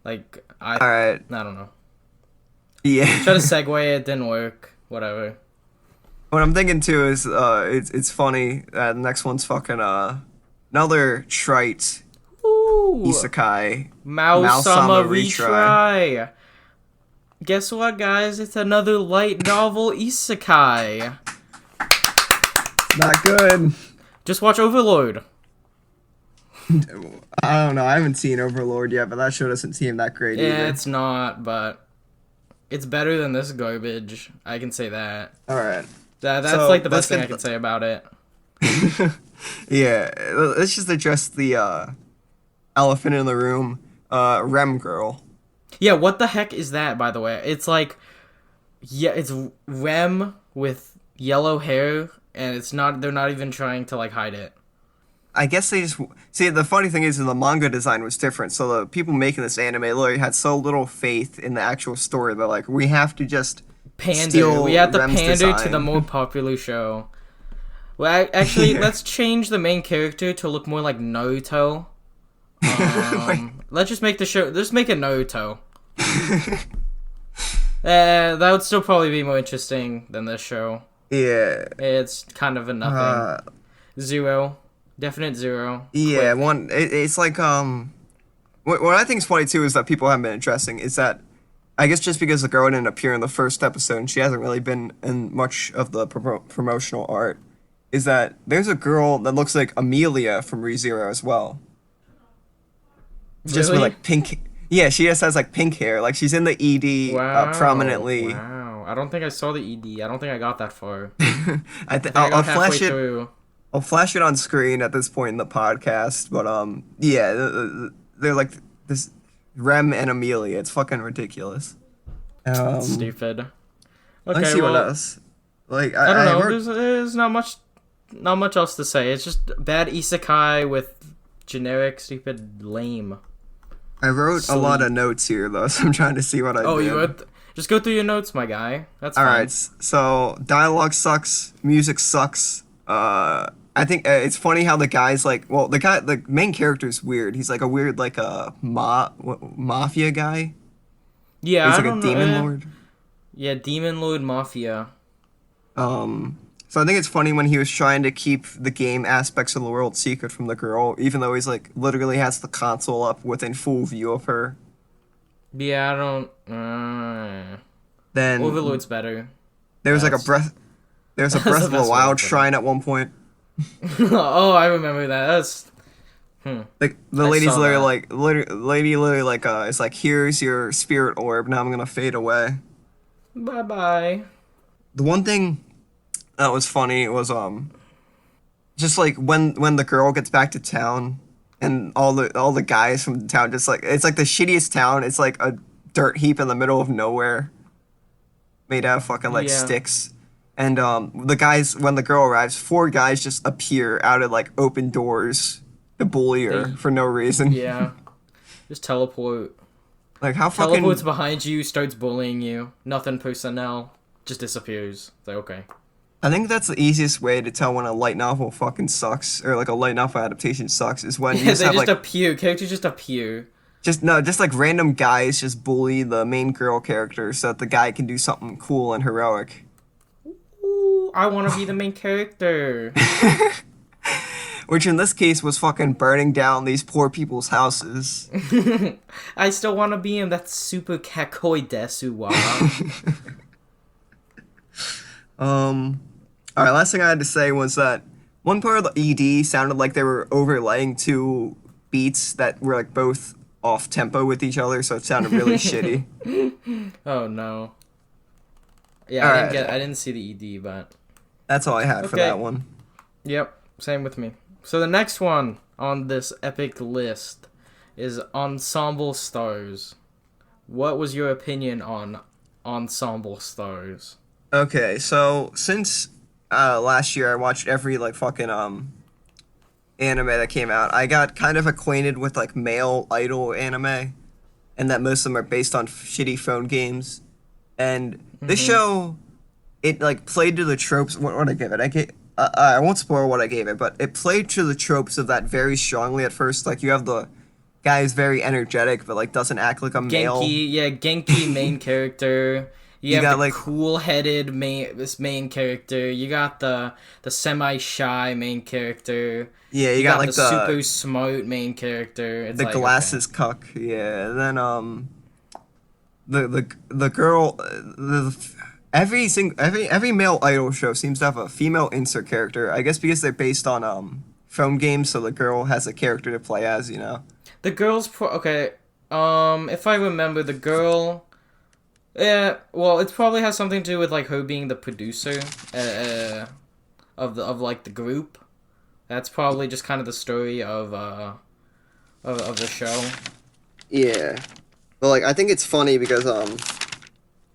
Like All right. I don't know. Try to Yeah. segue, it didn't work. Whatever. What I'm thinking too is it's funny that the next one's fucking another trite Ooh, isekai Mouse Sama Sama retry. retry. Guess what, guys? It's another light novel isekai. Not good. Just watch Overlord. I don't know. I haven't seen Overlord yet, but that show doesn't seem that great Yeah, either. it's not, but it's better than this garbage. I can say that. All right. That's So like the let's best thing I get can say about it. yeah. Let's just address the elephant in the room. Rem girl. Yeah, what the heck is that, by the way? It's like, yeah, it's Rem with yellow hair, and it's not. They're not even trying to like hide it. I guess they just see. The funny thing is, the manga design was different. So the people making this anime literally had so little faith in the actual story. They're like, we have to just Pander. steal We have to Rem's pander to the design. more popular show. Well, actually, Yeah. let's change the main character to look more like Naruto. Wait. Let's just make the show. Let's make it Naruto. That would still probably be more interesting than this show. Yeah. It's kind of a nothing. Zero. Definite zero. Yeah. Quick. It's like What I think is funny too is that people haven't been addressing is that I guess just because the girl didn't appear in the first episode and she hasn't really been in much of the promotional art, is that there's a girl that looks like Amelia from ReZero as well. Just with Really? like pink. Yeah, she just has like pink hair. Like she's in the ED Wow. prominently. Wow. I don't think I saw the ED. I don't think I got that far. I'll, I got halfway flash it. through. I'll flash it on screen at this point in the podcast. But yeah, they're like this Rem and Amelia. It's fucking ridiculous. Stupid. Let's Okay, see what well, else. Like I don't I know. wrote, There's not much else to say. It's just bad isekai with generic, stupid, lame. I wrote a lot Sleep. of notes here though, so I'm trying to see what I Oh, did. you would just go through your notes, my guy. That's All fine. right, so dialogue sucks, music sucks. I think it's funny how the guy's like, well, the main character's weird. He's like a weird like a mafia guy. Yeah, He's I like don't a know. demon lord. Yeah, Demon Lord Mafia. So I think it's funny when he was trying to keep the game aspects of the world secret from the girl, even though he's like literally has the console up within full view of her. Yeah, I don't. Then Overlord's better. there was like a That's- breath. There's a that's Breath the of the best way Wild to put it. shrine at one point. Oh, I remember that. That's. Like the I lady's saw literally that. lady literally like it's like here's your spirit orb. Now I'm gonna fade away. Bye bye. The one thing that was funny was just like when the girl gets back to town and all the guys from the town just like it's like the shittiest town. It's like a dirt heap in the middle of nowhere, made out of fucking like Yeah. sticks. And the guys when the girl arrives, 4 guys just appear out of like open doors to bully her They- for no reason. Yeah. Just teleport. Like how fucking Teleports behind you, starts bullying you. Nothing personnel. Just disappears. It's like, okay. I think that's the easiest way to tell when a light novel fucking sucks, or like a light novel adaptation sucks, is when you Yeah, just they have just like appear. Characters just appear. just no, just like random guys just bully the main girl character so that the guy can do something cool and heroic. Ooh, I want to be the main character. Which in this case was fucking burning down these poor people's houses. I still want to be him. That's super kakoi desu wa. Alright, last thing I had to say was that one part of the ED sounded like they were overlaying two beats that were like both off tempo with each other, so it sounded really shitty. Oh no. Yeah, Alright, I didn't see the ED, but that's all I had for okay. that one. Yep, same with me. So the next one on this epic list is Ensemble Stars. What was your opinion on Ensemble Stars? Okay, so since last year I watched every like fucking anime that came out, I got kind of acquainted with like male idol anime, and that most of them are based on shitty phone games. And this show, it like played to the tropes. What I give it? I won't spoil what I gave it, but it played to the tropes of that very strongly at first. Like you have the guy who's very energetic, but like doesn't act like a male. Genki main character. You have got, the like, cool-headed main character. You got the semi-shy main character. Yeah, you got like the super smart main character. It's the like, glasses cuck. Yeah, and then the girl every male idol show seems to have a female insert character. I guess because they're based on phone games, so the girl has a character to play as, you know. The girl's okay. If I remember, the girl. Yeah, well, it probably has something to do with like her being the producer of like the group. That's probably just kind of the story of the show. Yeah, but like I think it's funny because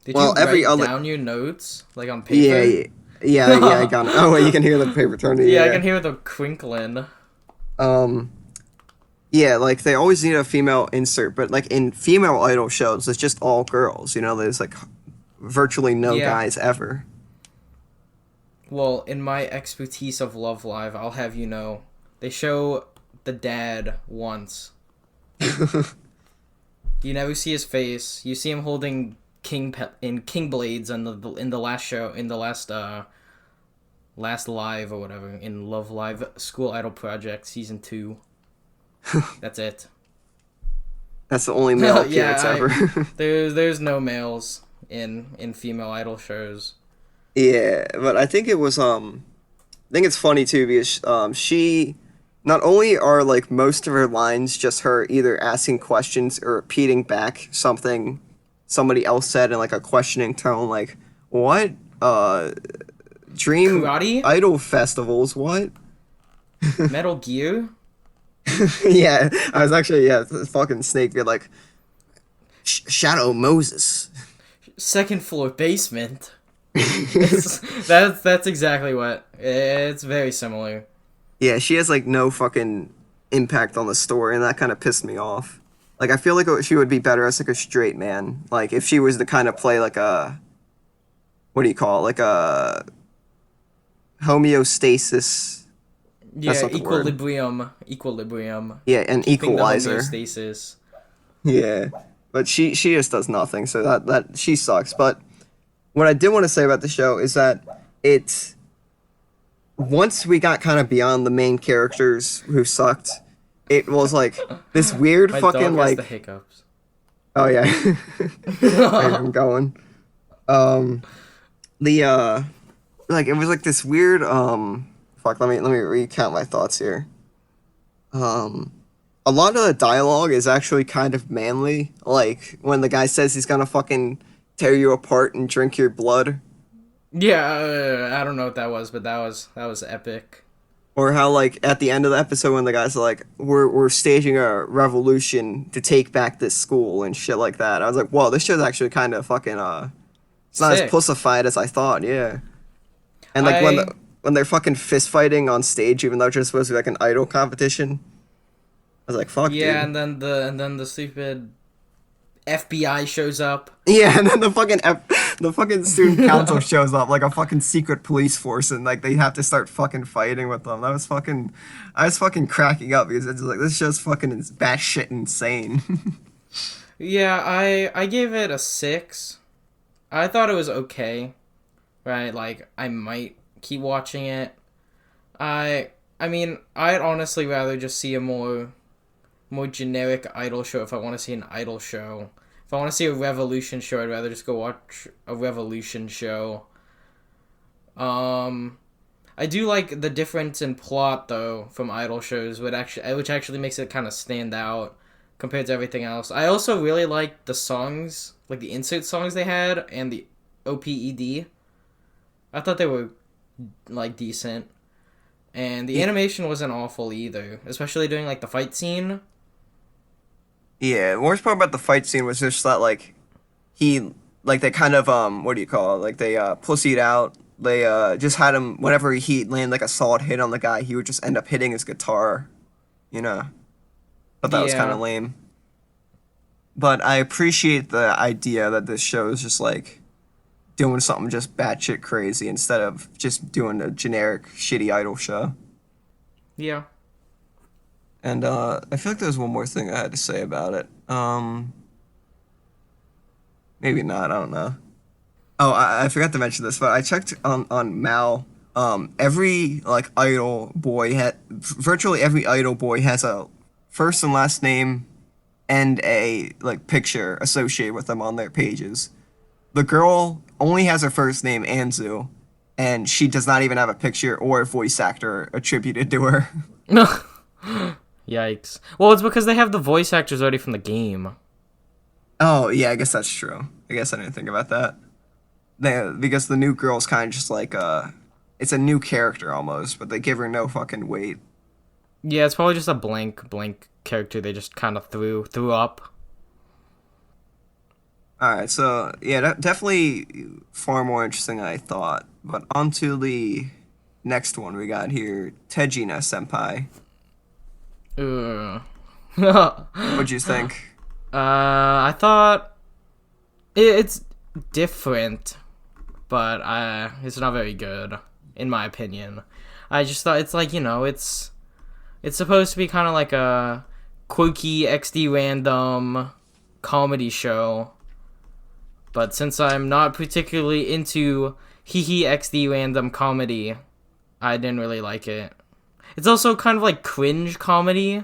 Did you write down your notes like on paper? Yeah, I got it. Oh wait, you can hear the paper turning. Yeah, I can hear the crinkling. Yeah, like they always need a female insert, but like in female idol shows, it's just all girls. You know, there's like virtually no guys ever. Well, in my expertise of Love Live, I'll have you know, they show the dad once. You never see his face. You see him holding King Blades in the last show, in the last live or whatever, in Love Live School Idol Project Season 2. That's it. That's the only male appearance ever. there's no males in female idol shows. Yeah, but I think it was I think it's funny too because she not only are like most of her lines just her either asking questions or repeating back something somebody else said in like a questioning tone, like what Dream Karate? Idol festivals, what? Metal Gear? Yeah, I was actually fucking Snake be like Shadow Moses. Second floor basement. That's exactly what. It's very similar. Yeah, she has like no fucking impact on the story, and that kind of pissed me off. Like I feel like she would be better as like a straight man. Like if she was to kind of play like a what do you call it? Like a homeostasis. Yeah, equilibrium. Yeah, an equalizer. Homeostasis. Yeah, but she just does nothing, so that she sucks. But what I did want to say about the show is that once we got kind of beyond the main characters who sucked, it was like this weird My fucking dog has like the hiccups. oh yeah, I'm going. Like it was like this weird fuck. Let me recount my thoughts here. A lot of the dialogue is actually kind of manly. Like when the guy says he's gonna fucking tear you apart and drink your blood. Yeah, I don't know what that was, but that was epic. Or how like at the end of the episode when the guys are like, we're staging a revolution to take back this school and shit like that. I was like, whoa, this show's actually kind of fucking it's not as pussified as I thought. Yeah. And like when they're fucking fist fighting on stage, even though it's just supposed to be like an idol competition. I was like, fuck, dude. Yeah, and then the stupid FBI shows up. Yeah, and then the fucking The fucking student council shows up like a fucking secret police force, and like they have to start fucking fighting with them. I was fucking cracking up because it's like this show's fucking batshit insane. Yeah, I gave it a 6. I thought it was okay, right? Like I might keep watching it. I mean, I'd honestly rather just see a more generic idol show if I want to see an idol show. If I want to see a Revolution show, I'd rather just go watch a Revolution show. I do like the difference in plot though from idol shows, which actually makes it kind of stand out compared to everything else. I also really like the songs, like the insert songs they had and the OPED. I thought they were like decent, and the animation wasn't awful either, especially during like the fight scene. Yeah, the worst part about the fight scene was just that like he like they kind of what do you call it? Like they pussied out. They just had him whenever he'd land like a solid hit on the guy, he would just end up hitting his guitar, you know. But that was kind of Yeah, lame. But I appreciate the idea that this show is just like doing something just batshit crazy instead of just doing a generic shitty idol show. yeah. And I feel like there's one more thing I had to say about it. Maybe not. I don't know. Oh, I forgot to mention this, but I checked on Mal. Every like idol boy had virtually every idol boy has a first and last name and a like picture associated with them on their pages. The girl only has her first name Anzu, and she does not even have a picture or a voice actor attributed to her. Yikes. Well, it's because they have the voice actors already from the game. Oh yeah, I guess that's true. I guess I didn't think about that. Because the new girl's kind of just like it's a new character almost, but they give her no fucking weight. Yeah, it's probably just a blank character they just kind of threw up. All right, so yeah, definitely far more interesting than I thought. But on to the next one we got here, Tejina Senpai. Ugh. What'd you think? I thought it's different, but it's not very good, in my opinion. I just thought it's like, it's supposed to be kind of like a quirky XD random comedy show, but since I'm not particularly into hee XD random comedy, I didn't really like it. It's also kind of like cringe comedy,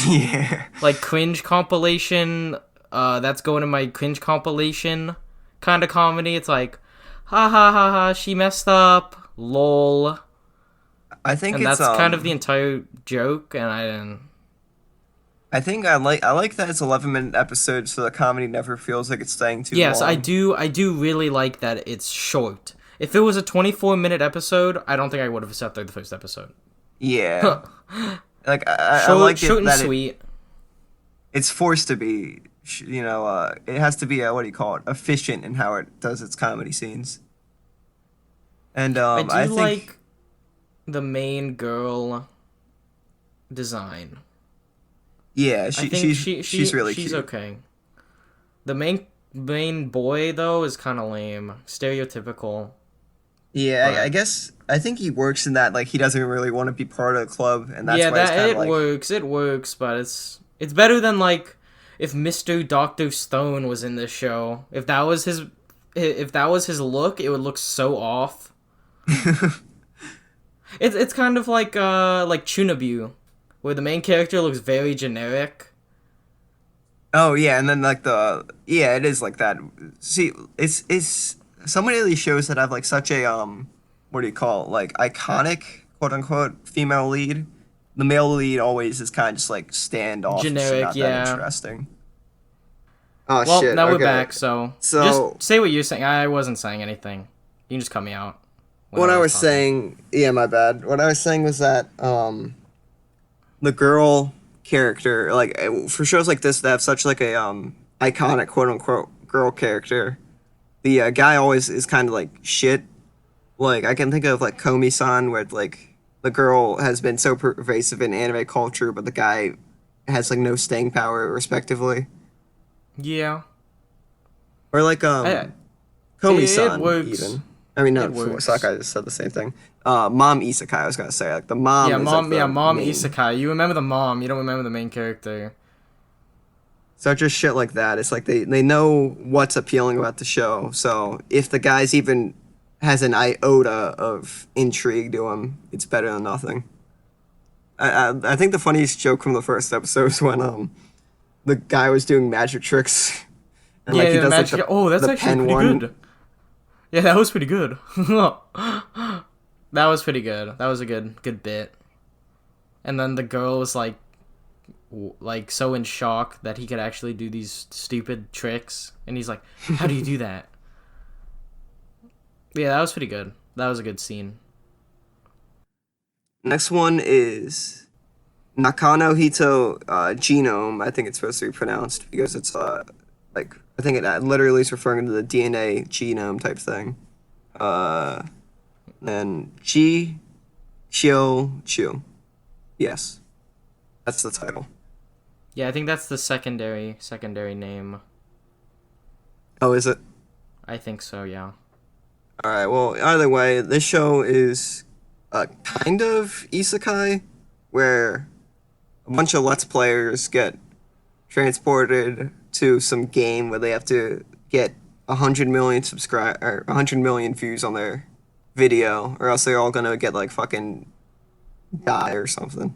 Yeah. like cringe compilation. That's going in my cringe compilation kind of comedy. It's like, ha ha ha ha, she messed up, lol, I think and it's that's kind of the entire joke. And I didn't. I like that it's 11-minute episodes, so the comedy never feels like it's staying too Yes, I long. do. I do really like that it's short. If it was a 24-minute episode, I don't think I would have sat through the first episode. Yeah. Like I Short, like short it and that sweet. it's forced to be, it has to be what do you call it, efficient in how it does its comedy scenes. And I I do think like the main girl design. yeah, I think she's really she's cute. okay. The main boy though is kind of lame, stereotypical. Yeah, I But guess I think he works in that like he doesn't really want to be part of the club, and that's yeah, why he's that kind of it like works. It works, but it's better than like if Mr. Dr. Stone was in this show. If that was his look, it would look so off. It's kind of like Chunabu, where the main character looks very generic. oh yeah, and then like yeah, it is like that. See, it's so many of these shows that have like such a what do you call it, like iconic quote unquote female lead. The male lead always is kind of just like standoffish and Generic, not that yeah. interesting. Oh Well, shit. now we're Okay. back, so So just say what you're saying. I wasn't saying anything. You can just cut me out when what I I was was talking. saying, yeah, my bad. What I was saying was that the girl character, like for shows like this that have such like a iconic quote unquote girl character, the guy always is kind of like shit. Like I can think of like Komi-san, where like the girl has been so pervasive in anime culture, but the guy has like no staying power, respectively. Yeah. Or like I It Komi-san, works. even. I mean, no, It works. Sakai just said the same thing. Mom Isekai, I was gonna say. Like, the mom Yeah, is, like, mom. Yeah, the mom main. isekai. You remember the mom. You don't remember the main character. So just shit like that. It's like they know what's appealing about the show. So if the guy's even has an iota of intrigue to him, it's better than nothing. I think the funniest joke from the first episode was when the guy was doing magic tricks and like Yeah, he the does like magic. Oh, that's the actually pen pretty one. good. Yeah, that was pretty good. That was pretty good. That was a good bit. And then the girl was like so in shock that he could actually do these stupid tricks, and he's like, "How do you do that?" Yeah, that was pretty good. That was a good scene. Next one is Nakano Hito genome. I think it's supposed to be pronounced because it's like I think it literally is referring to the DNA genome type thing. Uh, then Ji Xiao Chu. Yes, that's the title. Yeah, I think that's the secondary name. Oh, is it? I think so. Yeah. All right. Well, either way, this show is a kind of isekai where a bunch of Let's Players get transported to some game where they have to get 100 million or 100 million views on their video, or else they're all gonna get like fucking die or something.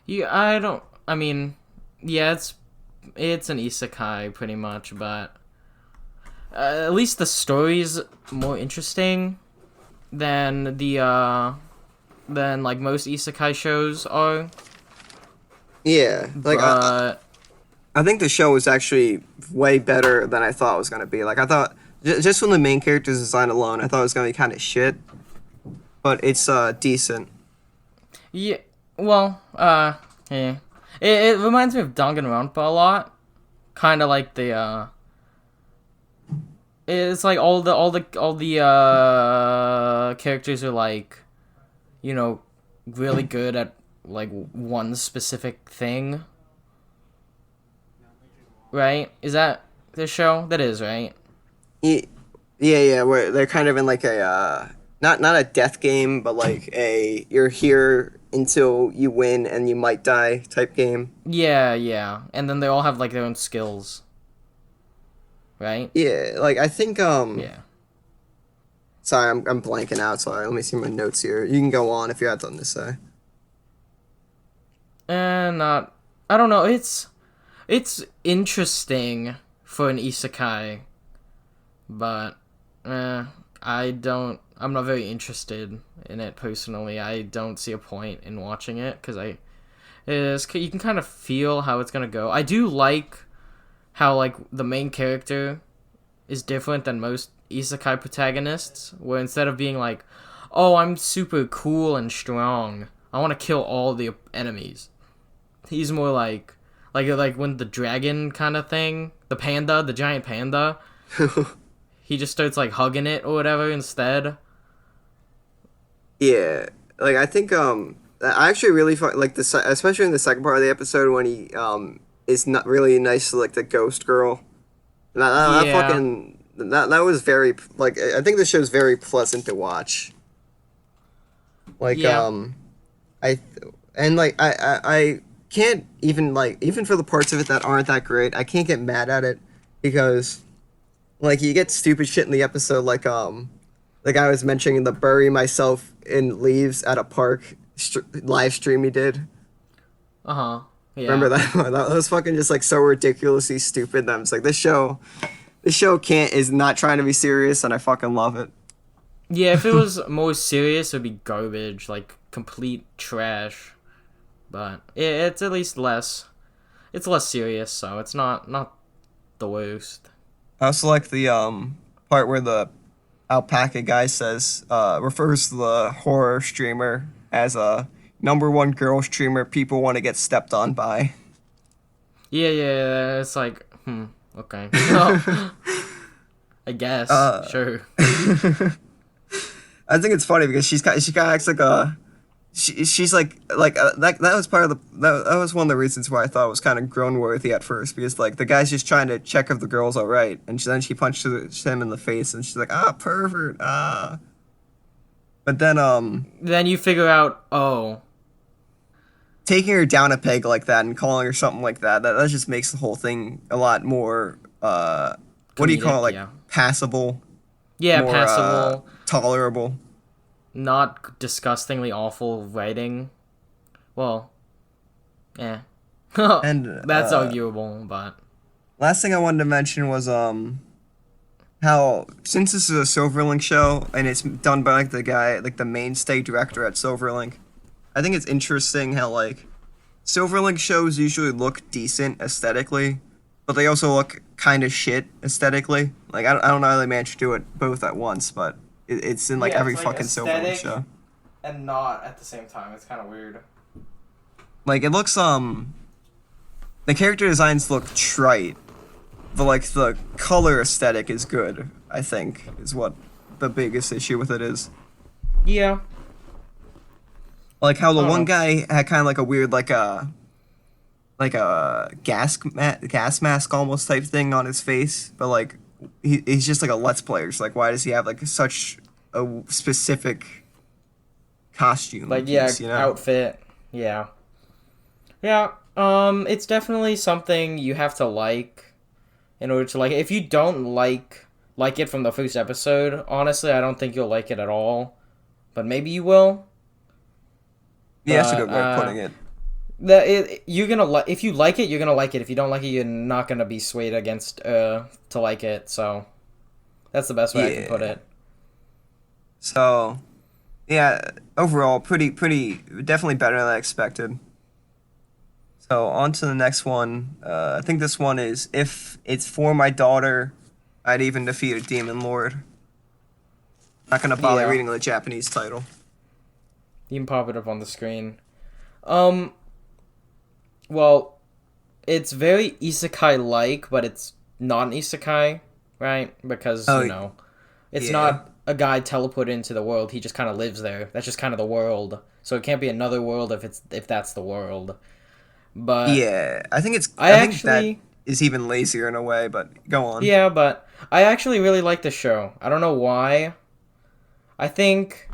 Yeah, I don't. I mean, yeah, it's an isekai pretty much, but at least the story's more interesting than than like most isekai shows are. Yeah, like But I think the show was actually way better than I thought it was gonna be. Like I thought, just from the main character's design alone, I thought it was gonna be kind of shit, but it's decent. yeah, well, yeah, it reminds me of Danganronpa a lot. Kind of like the it's like all the characters are like, you know, really good at like one specific thing, right? Is that the show? That is, right? Yeah, yeah. Where they're kind of in like a not a death game, but like a you're here until you win and you might die type game. Yeah, yeah. And then they all have like their own skills, right? Yeah, like I think Yeah. Sorry, I'm blanking out. Sorry, let me see my notes here. You can go on if you have something to say. And not I don't know, it's interesting for an isekai, but I'm not very interested in it personally. I don't see a point in watching it cuz you can kind of feel how it's going to go. I do like how like the main character is different than most isekai protagonists, where instead of being like, "Oh, I'm super cool and strong. I want to kill all the enemies." He's more like when the dragon kind of thing, the panda, the giant panda, he just starts like hugging it or whatever instead. Yeah, like I think I actually really like especially in the second part of the episode when he is not really nice to like the ghost girl. That Yeah. fucking that was very like I think the show's very pleasant to watch. Like Yeah. I and like I can't even like even for the parts of it that aren't that great, I can't get mad at it because like you get stupid shit in the episode like I was mentioning the bury myself in leaves at a park live stream he did. Uh-huh. Remember Yeah. that? That was fucking just like so ridiculously stupid that I'm just like this show can't is not trying to be serious and I fucking love it. Yeah, if it was more serious, it'd be garbage, like complete trash. But it's at least less. It's less serious, so it's not the worst. I also like the part where the alpaca guy says refers to the horror streamer as a number one girl streamer people want to get stepped on by. Yeah, yeah, it's like, okay. I guess, Uh, sure. I think it's funny because she kind of acts like a she's that was part of that was one of the reasons why I thought it was kind of grown worthy at first, because like the guy's just trying to check if the girl's all right, and then she punches him in the face, and she's like, ah, pervert, ah. But then Then you figure out, oh, taking her down a peg like that and calling her something like that just makes the whole thing a lot more what do you call it, comedic, like yeah. passable, Yeah, more passable, tolerable. not disgustingly awful writing. Well, yeah. And That's arguable, but last thing I wanted to mention was how, since this is a Silverlink show and it's done by like the guy, like the mainstay director at Silverlink, I think it's interesting how like Silverlink shows usually look decent aesthetically, but they also look kind of shit aesthetically. Like I don't know how they managed to do it both at once, but it's in like yeah, every it's like fucking Silverlink aesthetic show. and not at the same time. It's kind of weird. Like it looks the character designs look trite, but like the color aesthetic is good. I think is what the biggest issue with it is. Yeah, Like how the I don't one know. guy had kind of like a weird like a gas mask almost type thing on his face, but like he's just like a let's player. So like why does he have like such a specific costume Like yeah, piece? You know? outfit. Yeah, yeah. It's definitely something you have to like in order to like it. If you don't like it from the first episode, honestly, I don't think you'll like it at all. But maybe you will. Yeah, that's a But good way of putting it. you're gonna like if you like it, you're gonna like it. If you don't like it, you're not gonna be swayed against to like it. So that's the best way I can put Yeah. it. So yeah, overall, pretty, definitely better than I expected. So on to the next one. I think this one is, if it's for my daughter, I'd even defeat a demon lord. Not gonna bother Yeah, reading the Japanese title. you can pop it up on the screen. Um, well, it's very isekai like, but it's not an isekai, right? Because Oh it's yeah, not a guy teleported into the world. He just kind of lives there. That's just kind of the world. So it can't be another world if that's the world. But yeah. I I think that actually is even lazier in a way. But go on. yeah, but I actually really like the show. I don't know why. I think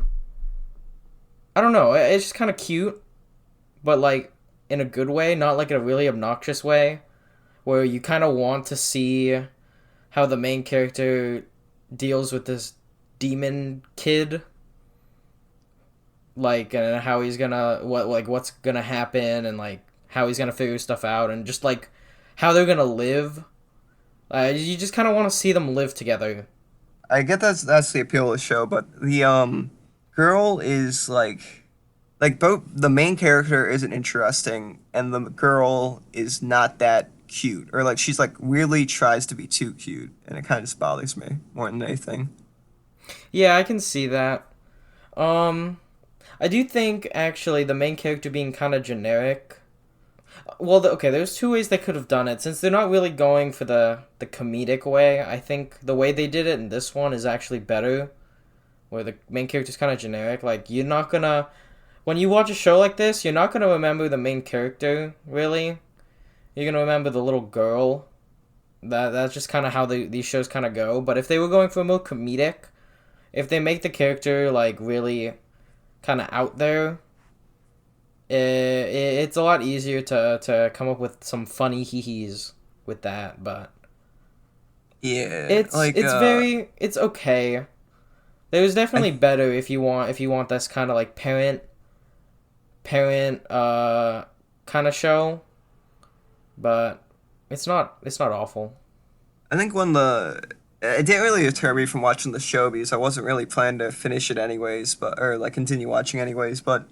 I don't know. It's just kind of cute, but like in a good way, not like a really obnoxious way, where you kind of want to see how the main character deals with this demon kid, like and how he's gonna what's gonna happen and like how he's gonna figure stuff out and just like how they're gonna live. You just kind of want to see them live together. I get that's the appeal of the show, but the girl is like both the main character isn't interesting, and the girl is not that cute, or like she's like really tries to be too cute, and it kind of just bothers me more than anything. Yeah, I can see that. Um, I do think actually the main character being kind of generic. Well, okay, there's two ways they could have done it. Since they're not really going for the comedic way, I think the way they did it in this one is actually better, where the main character's kind of generic. Like you're not gonna when you watch a show like this, you're not gonna remember the main character really. You're gonna remember the little girl. That's just kind of how these shows kind of go. But if they were going for a more comedic, if they make the character like really kind of out there, it's a lot easier to come up with some funny hee-hees with that. But Yeah, it's okay. There's I definitely better if you want this kind of like parent kind of show, but it's not awful. I think when the it didn't really deter me from watching the show because I wasn't really planning to finish it anyways, but or like continue watching anyways. But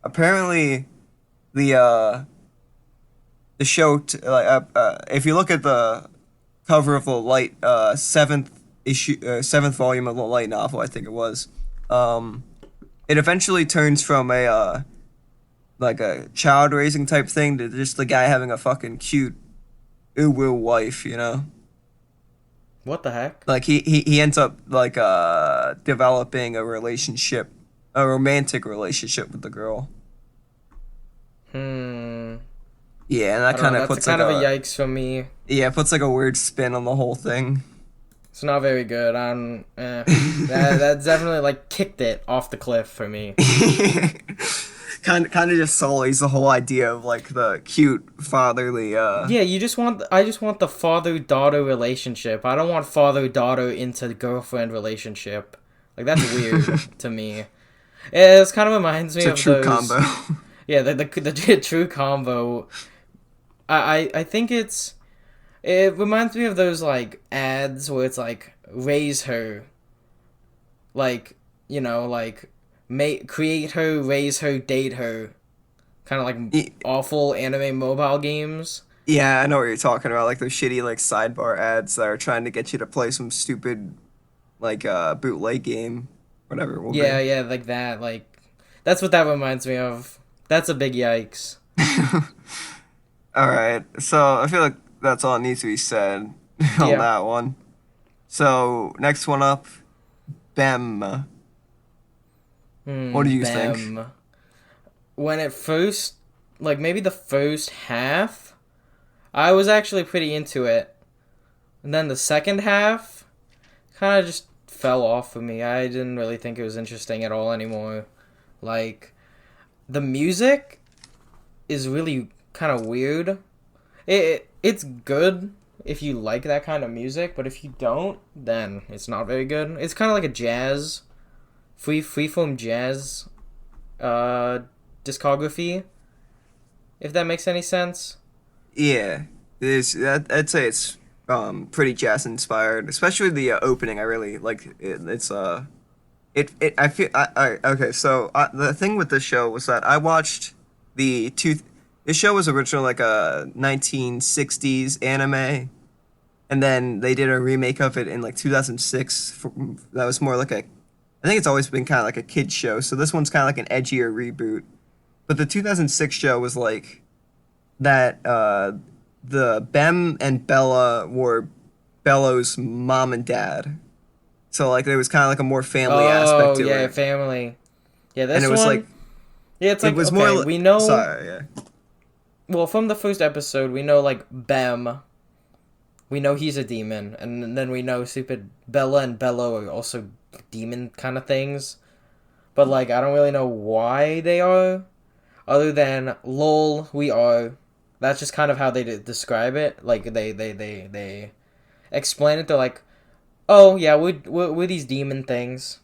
apparently the the show if you look at the cover of the light seventh volume of the light novel, I think it was, um it eventually turns from a like a child raising type thing to just the guy having a fucking cute uwu wife, you know. What the heck? Like he ends up like developing a relationship a romantic relationship with the girl. Hmm. Yeah, and that I don't kind know. of That's puts like kind of a a yikes for me. yeah, it puts like a weird spin on the whole thing. It's not very good. That's definitely like kicked it off the cliff for me. Kind of just sullies the whole idea of like the cute fatherly. Yeah, I just want the father-daughter relationship. I don't want father-daughter into girlfriend relationship. Like that's weird to me. It kind of reminds It's me a of true combo. those. Yeah, the true combo. I think it reminds me of those like ads where it's like raise her, like like create her, raise her, date her, kind of like awful anime mobile games. Yeah, I know what you're talking about. Like those shitty like sidebar ads that are trying to get you to play some stupid like bootleg game, whatever it will be. Yeah, like that. Like that's what that reminds me of. That's a big yikes. All right, so I feel like that's all that needs to be said on Yeah. that one. So next one up, Bem. What do you think? Bem. When it first, like maybe the first half, I was actually pretty into it. And then the second half kind of just fell off for me. I didn't really think it was interesting at all anymore. Like, the music is really kind of weird. It's good if you like that kind of music, but if you don't, then it's not very good. It's kind of like a jazz, freeform jazz uh, discography, if that makes any sense. Yeah, I'd say it's pretty jazz inspired, especially the opening. I really like it. It I feel I okay. So the thing with this show was that I watched the two. This show was originally like a 1960s anime, and then they did a remake of it in like 2006. That was more like a. I think it's always been kind of like a kid show. So this one's kind of like an edgier reboot. But the 2006 show was like that. The Bem and Bella were Bello's mom and dad. So like there was kind of like a more family aspect Oh to yeah, it, family. Yeah, and it this was like one. Yeah, it's it like was more. okay, we know. Sorry, yeah, Well, from the first episode, we know like Bem. We know he's a demon, and then we know stupid Bella and Bello are also demon kind of things. But like, I don't really know why they are, other than lol, we are. That's just kind of how they describe it. Like they explain it. They're like, oh yeah, we're these demon things,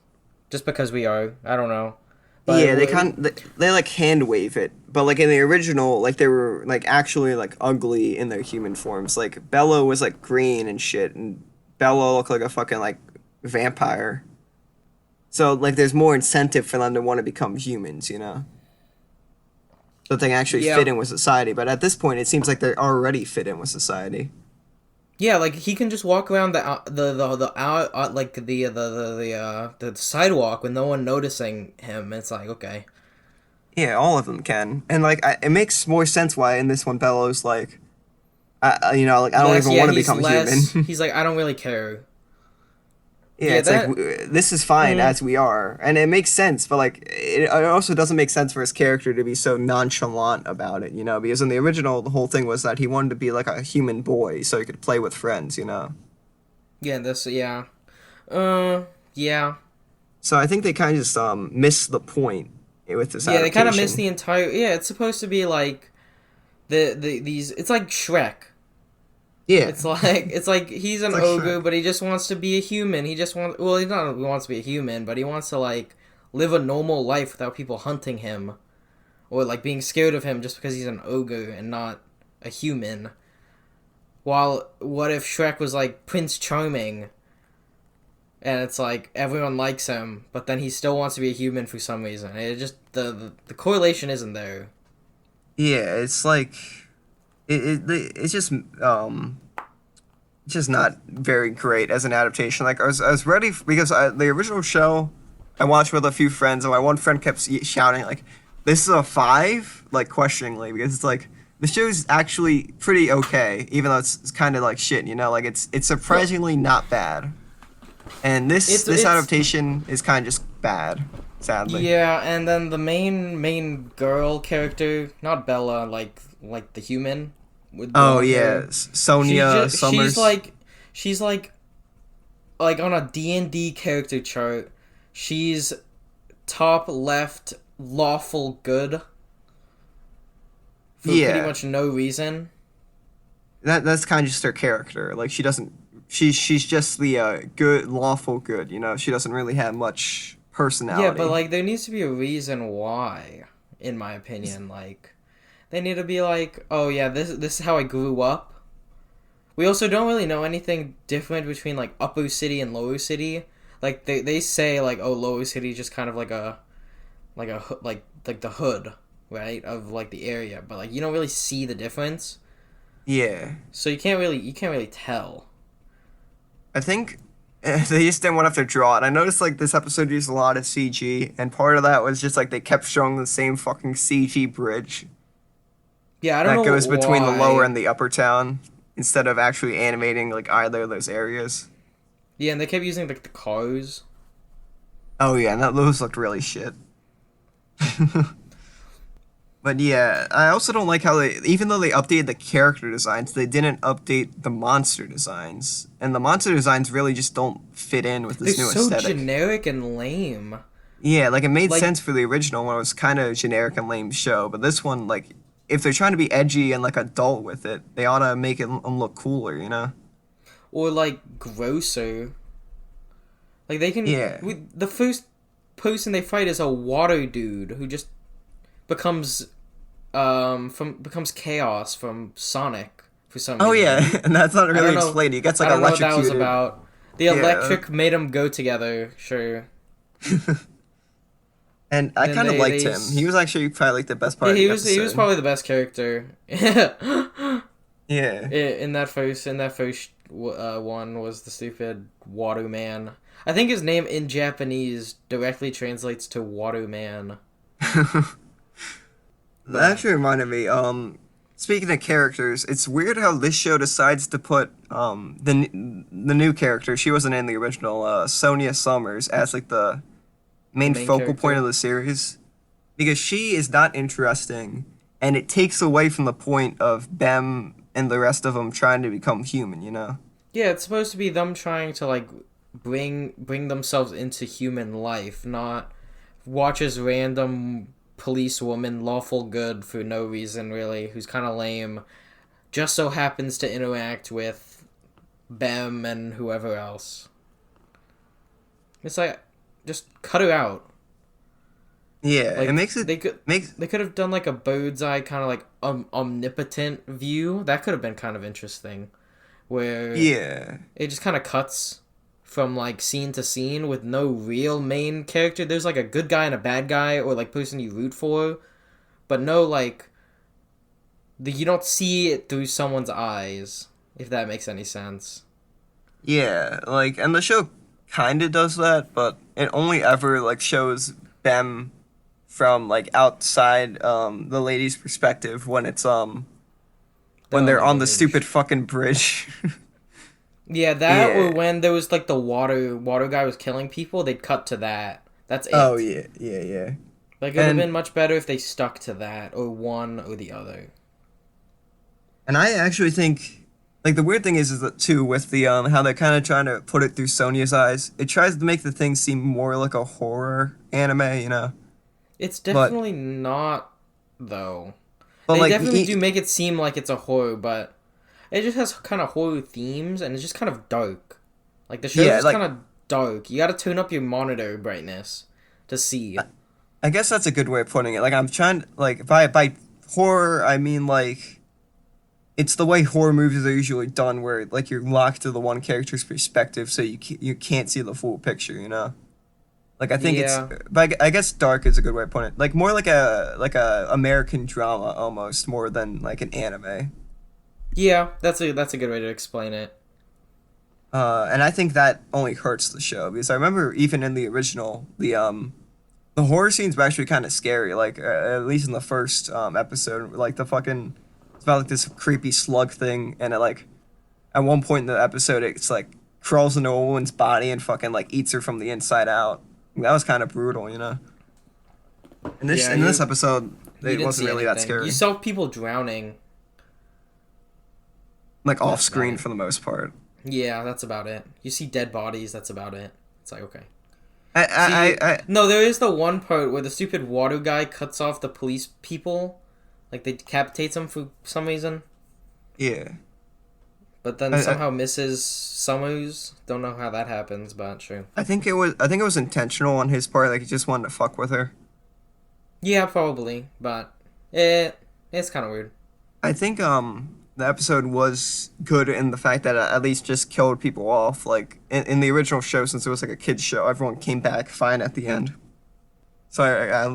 just because we are. I don't know, but yeah. They like hand wave it, but like in the original, like they were like actually like ugly in their human forms. Like Bello was like green and shit, and Bello looked like a fucking like vampire. So like there's more incentive for them to want to become humans, you know. So they can actually fit yeah, in with society. But at this point, it seems like they're already fit in with society. yeah, like he can just walk around like the sidewalk with no one noticing him. It's like okay, Yeah, all of them can, and like it makes more sense why in this one Bello's like, like I don't yes, even yeah, want to he's become human. less. He's like I don't really care. Yeah, Yeah, it's like that. this is fine Mm, as we are, and it makes sense. But like, it also doesn't make sense for his character to be so nonchalant about it, you know? Because in the original, the whole thing was that he wanted to be like a human boy, so he could play with friends, you know? yeah, this. Yeah. Uh. Yeah. So I think they kind of just missed the point with this Yeah. They kind of missed adaptation. the entire. Yeah. It's supposed to be like these. It's like Shrek. Yeah, It's like he's it's an like ogre, Shrek. but he just wants to be a human. He just wants well, he wants to be a human, but he wants to like live a normal life without people hunting him or like being scared of him just because he's an ogre and not a human. While what if Shrek was like Prince Charming and it's like everyone likes him, but then he still wants to be a human for some reason. It just the correlation isn't there. Yeah, it's like it's just not very great as an adaptation. Like I was ready because the original show I watched with a few friends, and my one friend kept shouting like, "This is a 5?" Like questioningly because it's like the show's actually pretty okay, even though it's kind of like shit. You know, like it's Well, surprisingly not bad. And it's this it's adaptation is kind of just bad. sadly. Yeah, and then the main girl character, not Bella, like the human with the Oh long yeah, hair. She's Sonia just Summers. she's like on a D&D character chart. She's top left lawful good for pretty Yeah, much no reason. that's kind of just her character. Like she doesn't. She's just the good, lawful good. You know, she doesn't really have much Yeah, but personality. like there needs to be a reason why, in my opinion. Like they need to be like, oh yeah, this is how I grew up. We also don't really know anything different between like Upper City and Lower City. Like they say like, oh, Lower City is just kind of like the hood, right, of like the area, but like you don't really see the difference. Yeah, So you can't really tell. I think they just didn't want to have to draw it. I noticed like this episode used a lot of CG, and part of that was just like they kept showing the same fucking CG bridge Yeah, I don't that know goes between the lower why. and the upper town instead of actually animating like either of those areas. Yeah, and they kept using like the cars. Oh yeah, and those looked really shit. But yeah, I also don't like how they, even though they updated the character designs, they didn't update the monster designs. And the monster designs really just don't fit in with They're this new so aesthetic. generic and lame. Yeah, like it made Like, sense for the original one. It was kind of generic and lame show, but this one, like, if they're trying to be edgy and like adult with it, they ought to make it look cooler, you know? or like grosser. Like they can. Yeah. The first person they fight is a water dude who just becomes becomes chaos from Sonic for some Oh reason. yeah, and that's not I really don't know. explained. He gets I like don't know what that was electrocuted. about. The Yeah. electric made them go together. Sure. And I And then kind of liked they him. He was actually probably like the best yeah, part of the he was episode. probably the best character. Yeah. In that first one was the stupid water man. I think his name in Japanese directly translates to water man. That But actually reminded me, speaking of characters, it's weird how this show decides to put the new character, she wasn't in the original, Sonia Summers as like the the main main focal point of character. the series because she is not interesting and it takes away from the point of Bem and the rest of them trying to become human, you know? Yeah, it's supposed to be them trying to like bring themselves into human life, not watch as random policewoman lawful good for no reason really, who's kind of lame, just so happens to interact with Bem and whoever else. It's like just cut her out. Yeah, it Like makes it makes they could have done like a bird's eye kind of like omnipotent view. That could have been kind of interesting, where yeah. it just kind of cuts from like scene to scene with no real main character. There's like a good guy and a bad guy, or like person you root for, but no like you don't see it through someone's eyes. If that makes any sense. Yeah, like, and the show kind of does that, but it only ever like shows them from like outside the lady's perspective when it's They're when on they're the on the stupid bridge. fucking bridge. Yeah, that or Yeah. when there was like the water guy was killing people, they'd cut to that. That's Oh it. yeah, yeah, yeah. Like it would have And been much better if they stuck to that or one or the other. and I actually think like the weird thing is that too with the how they're kind of trying to put it through Sonia's eyes. It tries to make the thing seem more like a horror anime, you know. It's But definitely not though. but They like definitely do make it seem like it's a horror, but it just has kind of horror themes and it's just kind of dark. Like the show's yeah, just like kind of dark. You got to tune up your monitor brightness to see. I guess that's a good way of putting it. Like I'm trying like by horror I mean like it's the way horror movies are usually done where like you're locked to the one character's perspective so you can't see the full picture, you know. Like I think it's Yeah. but I guess dark is a good way of putting it. Like more like a American drama almost more than like an anime. Yeah, that's a good way to explain it. And I think that only hurts the show because I remember even in the original the horror scenes were actually kind of scary. Like at least in the first episode, like the fucking it's about like this creepy slug thing, and it like at one point in the episode, it's like crawls into a woman's body and fucking like eats her from the inside out. That was kind of brutal, you know. In this Yeah, in this episode, you it didn't wasn't see really that anything. You scary. saw people drowning. Like off That's about screen it. for the most part. Yeah, that's about it. You see dead bodies. That's about it. It's like okay. I See, I, I, I no, there is the one part where the stupid water guy cuts off the police people, like they decapitates them for some reason, yeah. but then I, somehow misses Summers. Don't know how that happens, but sure. I think it was intentional on his part. Like he just wanted to fuck with her. Yeah, probably, but it's kind of weird. I think the episode was good in the fact that it at least just killed people off. Like in the original show, since it was like a kids show, everyone came back fine at the end. So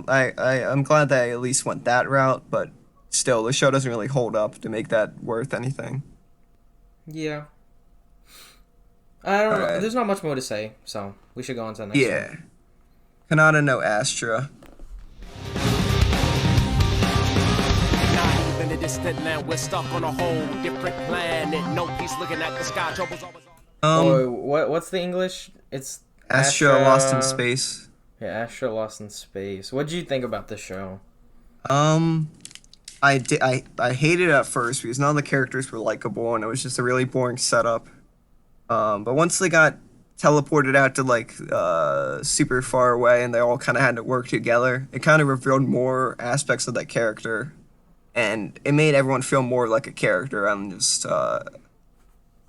I'm glad they at least went that route, but still, the show doesn't really hold up to make that worth anything. Yeah, I don't All know. right. There's not much more to say, so we should go on to the next one. Yeah. Kanata no Astra. Not even a distant land, we're stuck on a whole different planet. No peace looking at the sky, trouble's always on. Or what's the English? It's Astra Lost in Space. Yeah, Astra Lost in Space. What did you think about the show? Um, I hated it at first because none of the characters were likable and it was just a really boring setup. But once they got teleported out to like super far away and they all kind of had to work together, it kind of revealed more aspects of that character, and it made everyone feel more like a character. I'm just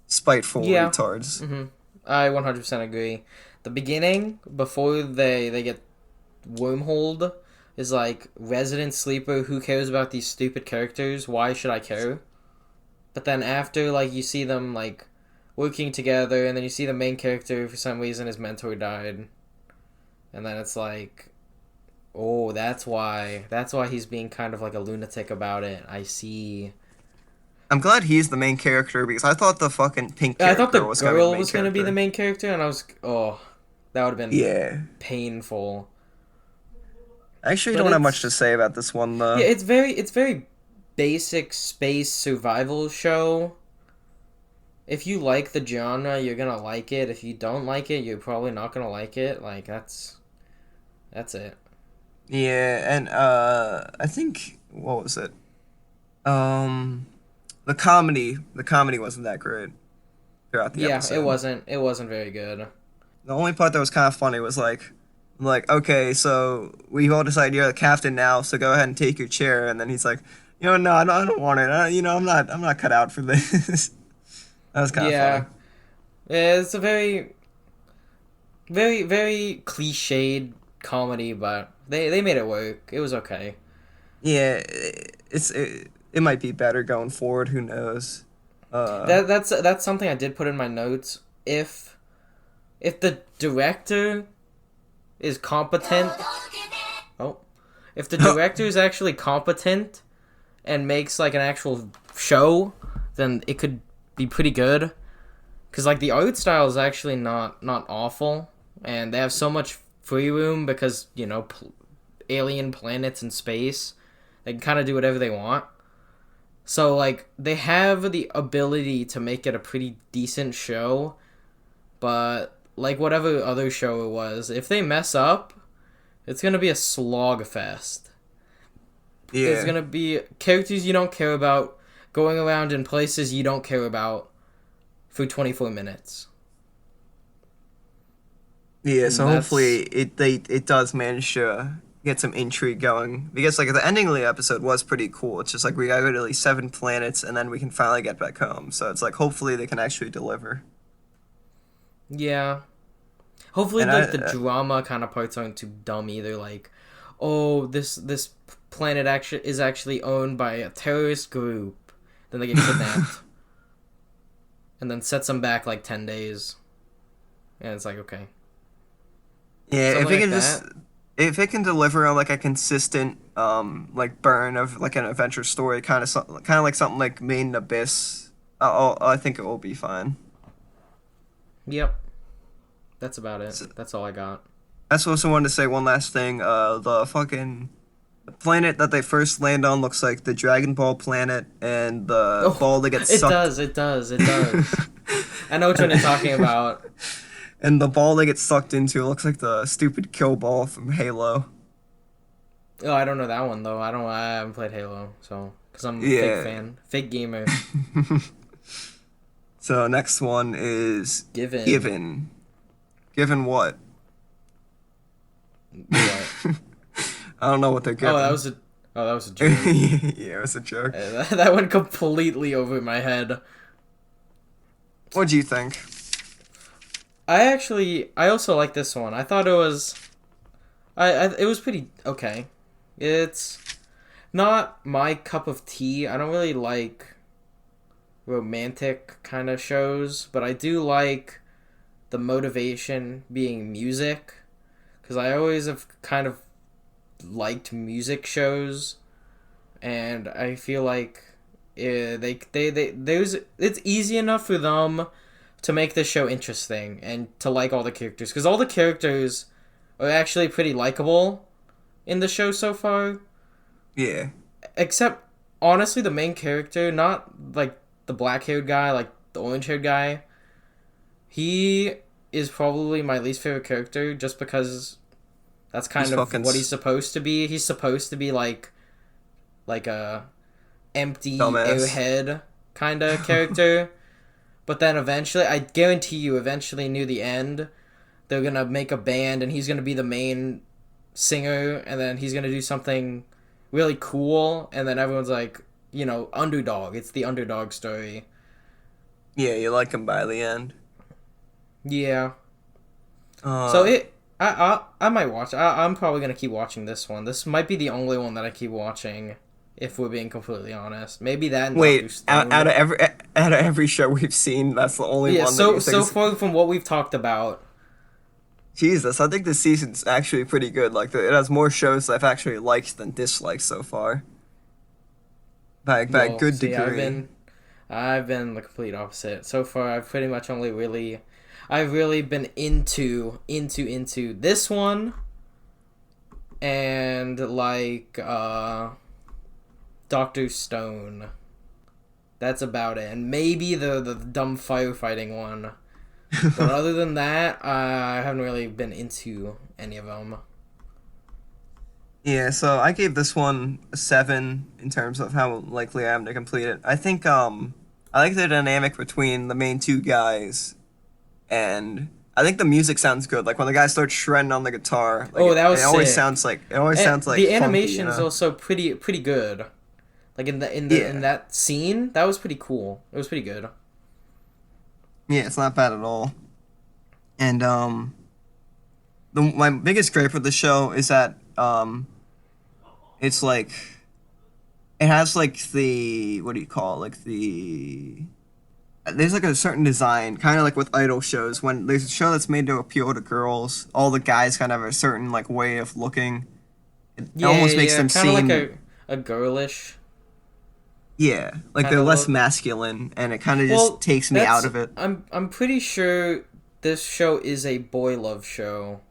spiteful Yeah. retards. I 100% agree. The beginning, before they get wormholed, is like resident sleeper. Who cares about these stupid characters? Why should I care? But then after, like, you see them like working together, and then you see the main character for some reason his mentor died, and then it's like, oh, that's why he's being kind of like a lunatic about it. I see. I'm glad he's the main character because I thought the fucking pink I character thought the was girl gonna be the main was gonna be the character. main character, and I was that would have been Yeah. painful. I actually But don't have it's- much to say about this one though. Yeah, it's very basic space survival show. If you like the genre, you're gonna like it. If you don't like it, you're probably not gonna like it. Like that's it. Yeah, and I think what was it? Um, the comedy wasn't that great throughout the Yeah, episode. it wasn't very good. The only part that was kind of funny was like, okay, so we've all decided you're the captain now, so go ahead and take your chair. And then he's like, no, I don't want it. I'm not cut out for this. That was kind of Yeah. funny. Yeah, it's a very cliched comedy, but they made it work. It was okay. Yeah, it might be better going forward. Who knows? That's something I did put in my notes. If the director is competent, oh, if the director is actually competent and makes like an actual show, then it could be pretty good. Cause like the art style is actually not awful, and they have so much free room because alien planets in space, they can kind of do whatever they want. So like they have the ability to make it a pretty decent show, but like whatever other show it was, if they mess up, it's gonna be a slog fest. Yeah. There's gonna be characters you don't care about going around in places you don't care about for 24 minutes. Yeah, so That's- hopefully it does manage to get some intrigue going because like the ending of the episode was pretty cool. It's just like we got to go to at least 7 planets and then we can finally get back home. So it's like hopefully they can actually deliver. Yeah. Hopefully, And like I- the drama kind of parts aren't too dumb either. Like, oh, this planet is actually owned by a terrorist group. Then they get kidnapped, and then sets them back like 10 days. And it's like, okay. Yeah, Something if it can like just that. if it can deliver on like a consistent like burn of like an adventure story, kind of like something like Main in Abyss, I think it will be fine. Yep. That's about it. That's all I got. I also wanted to say one last thing. The planet that they first land on looks like the Dragon Ball planet, and the ball that gets It sucked. does. It does. I know which one you're talking about. And the ball they get sucked into looks like the stupid kill ball from Halo. Oh, I don't know that one though. I haven't played Halo, so because I'm a fake Yeah. fan, fake gamer. So next one is Given Given. Given what? what? I don't know what they're Oh, giving. that was a joke. Yeah, it was a joke. That went completely over my head. What do you think? I also like this one. I thought it was, it was pretty okay. It's not my cup of tea. I don't really like romantic kind of shows, but I do like the motivation being music, because I always have kind of liked music shows, and I feel like it's easy enough for them to make the show interesting and to like all the characters, because all the characters are actually pretty likable in the show so far, Yeah. except honestly the main character, not like the black haired guy, like the orange haired guy. He is probably my least favorite character, just because that's kind He's of fucking what he's supposed to be. He's supposed to be like a empty dumbass. airhead kind of character. But then eventually, I guarantee you, eventually near the end, they're gonna make a band and he's gonna be the main singer, and then he's gonna do something really cool, and then everyone's like, underdog. It's the underdog story. Yeah, you like him by the end. Yeah. So Uh, I might watch. I'm probably gonna keep watching this one. This might be the only one that I keep watching, if we're being completely honest. Maybe that and Doctor Wait, Stone. out of every show we've seen, that's the only Yeah. one that you think So is... far from what we've talked about, Jesus, I think this season's actually pretty good. Like, it has more shows that I've actually liked than disliked so far. By a well, good see, degree. I've been the complete opposite. So far, I've pretty much only really, I've really been into this one, and like Doctor Stone. That's about it, and maybe the dumb firefighting one. But other than that, I haven't really been into any of them. Yeah, so I gave this one a 7 in terms of how likely I am to complete it. I think I like the dynamic between the main two guys, and I think the music sounds good. Like when the guy starts shredding on the guitar, like Oh, that was it always sick. sounds like it always sounds like The funky, animation is also pretty good. Like in Yeah. that scene, that was pretty cool. It was pretty good. Yeah, it's not bad at all. And my biggest gripe with the show is that it's like it has like the what do you call it? Like the there's like a certain design, kind of like with idol shows. When there's a show that's made to appeal to girls, all the guys kind of have a certain like way of looking. It almost makes them kind of seem like a girlish yeah, like kind they're of less look. masculine, and it kind of Well, just takes me that's out of it. I'm pretty sure this show is a boy love show.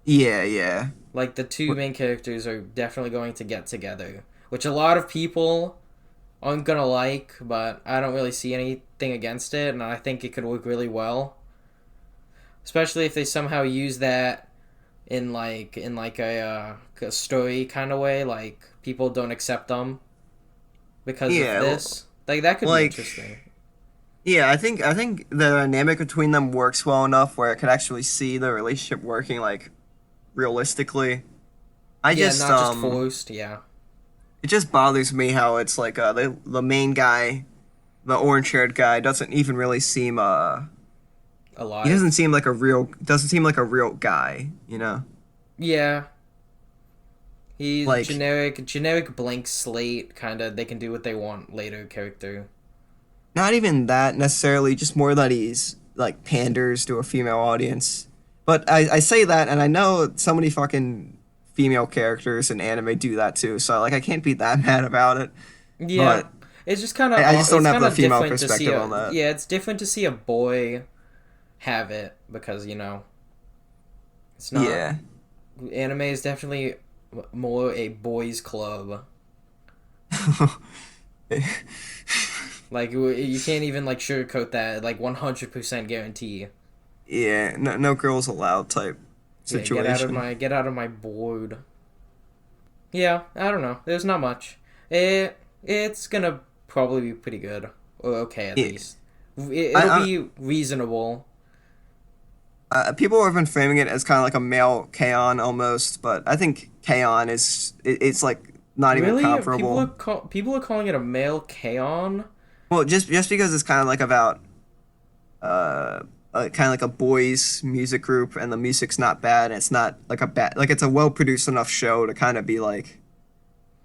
Yeah, yeah. Like the two main characters are definitely going to get together, which a lot of people aren't gonna like, but I don't really see anything against it, and I think it could work really well. Especially if they somehow use that in like a story kind of way, like people don't accept them because Yeah, of this. Like that could be like interesting. yeah, I think the dynamic between them works well enough where I could actually see the relationship working like realistically. I Yeah, just not just forced. Yeah, it just bothers me how it's like the main guy, the orange haired guy doesn't even really seem he alive. doesn't seem like a real guy, you know? Yeah, he's Like generic blank slate kind of. They can do what they want later character. not even that necessarily, just more that he's like panders to a female audience. But I say that, and I know so many fucking female characters in anime do that too, so like I can't be that mad about it. Yeah, But it's just kind of I just don't it's have kind the of female different to see perspective a on that. yeah. It's different to see a boy have it because it's not Yeah. anime is definitely more a boys club. Like you can't even like sugarcoat that like 100% guarantee. Yeah, no girls allowed type Yeah, situation. get out of my board. Yeah, I don't know. There's not much. It's gonna probably be pretty good, or okay at Yeah, least. I, It'll I be reasonable. people have been framing it as kind of like a male K-On! Almost, but I think K-On! It's like not even Really, comparable. people are calling it a male K-On! Well, just because it's kind of like about uh, kind of like a boys music group, and the music's not bad. And it's not like a bad like it's a well produced enough show to kind of be like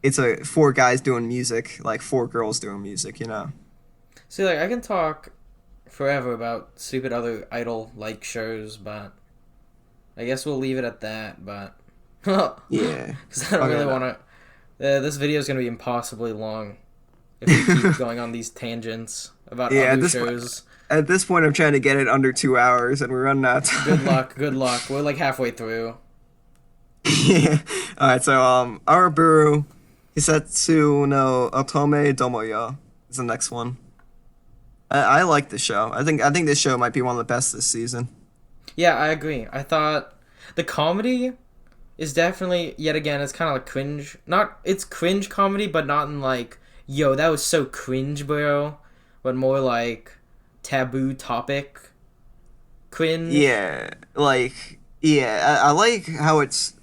it's a four guys doing music, like four girls doing music. You know? See, like I can talk forever about stupid other idol like shows, but I guess we'll leave it at that. But Yeah. because I don't Okay. really No. want to. This video is gonna be impossibly long if we keep going on these tangents about Yeah. other shows. At this point, I'm trying to get it under 2 hours, and we're running out of Good time. luck, good luck. We're like halfway through. Yeah. All right. So Araburu Hisetsu no Otome Domoyo is the next one. I like the show. I think this show might be one of the best this season. Yeah, I agree. I thought the comedy is definitely yet again it's kind of like cringe. Not it's cringe comedy, but not in like yo that was so cringe, bro. But more like taboo topic cringe. Yeah, I like how it's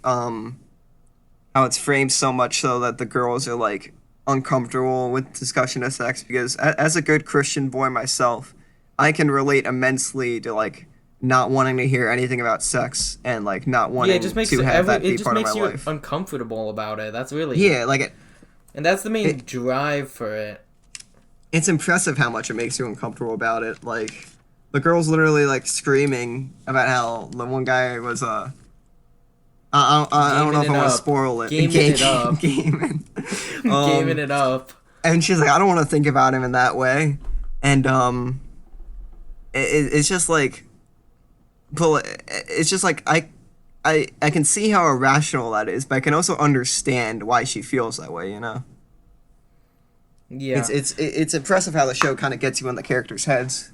framed so much so that the girls are like uncomfortable with discussion of sex because as a good Christian boy myself, I can relate immensely to like not wanting to hear anything about sex and like not Yeah, it wanting just makes to have that it be just part of my makes you life. uncomfortable about it. That's really Yeah, like and that's the main it drive for it. it's impressive how much it makes you uncomfortable about it. Like the girl's literally like screaming about how the one guy was I don't know Gaming if I it want to up, spoil it. gaming it up, Gaming. gaming Um, it up. and she's like, I don't want to think about him in that way, and it's just like, it's just like I can see how irrational that is, but I can also understand why she feels that way. You know, Yeah. it's impressive how the show kind of gets you in the characters' heads.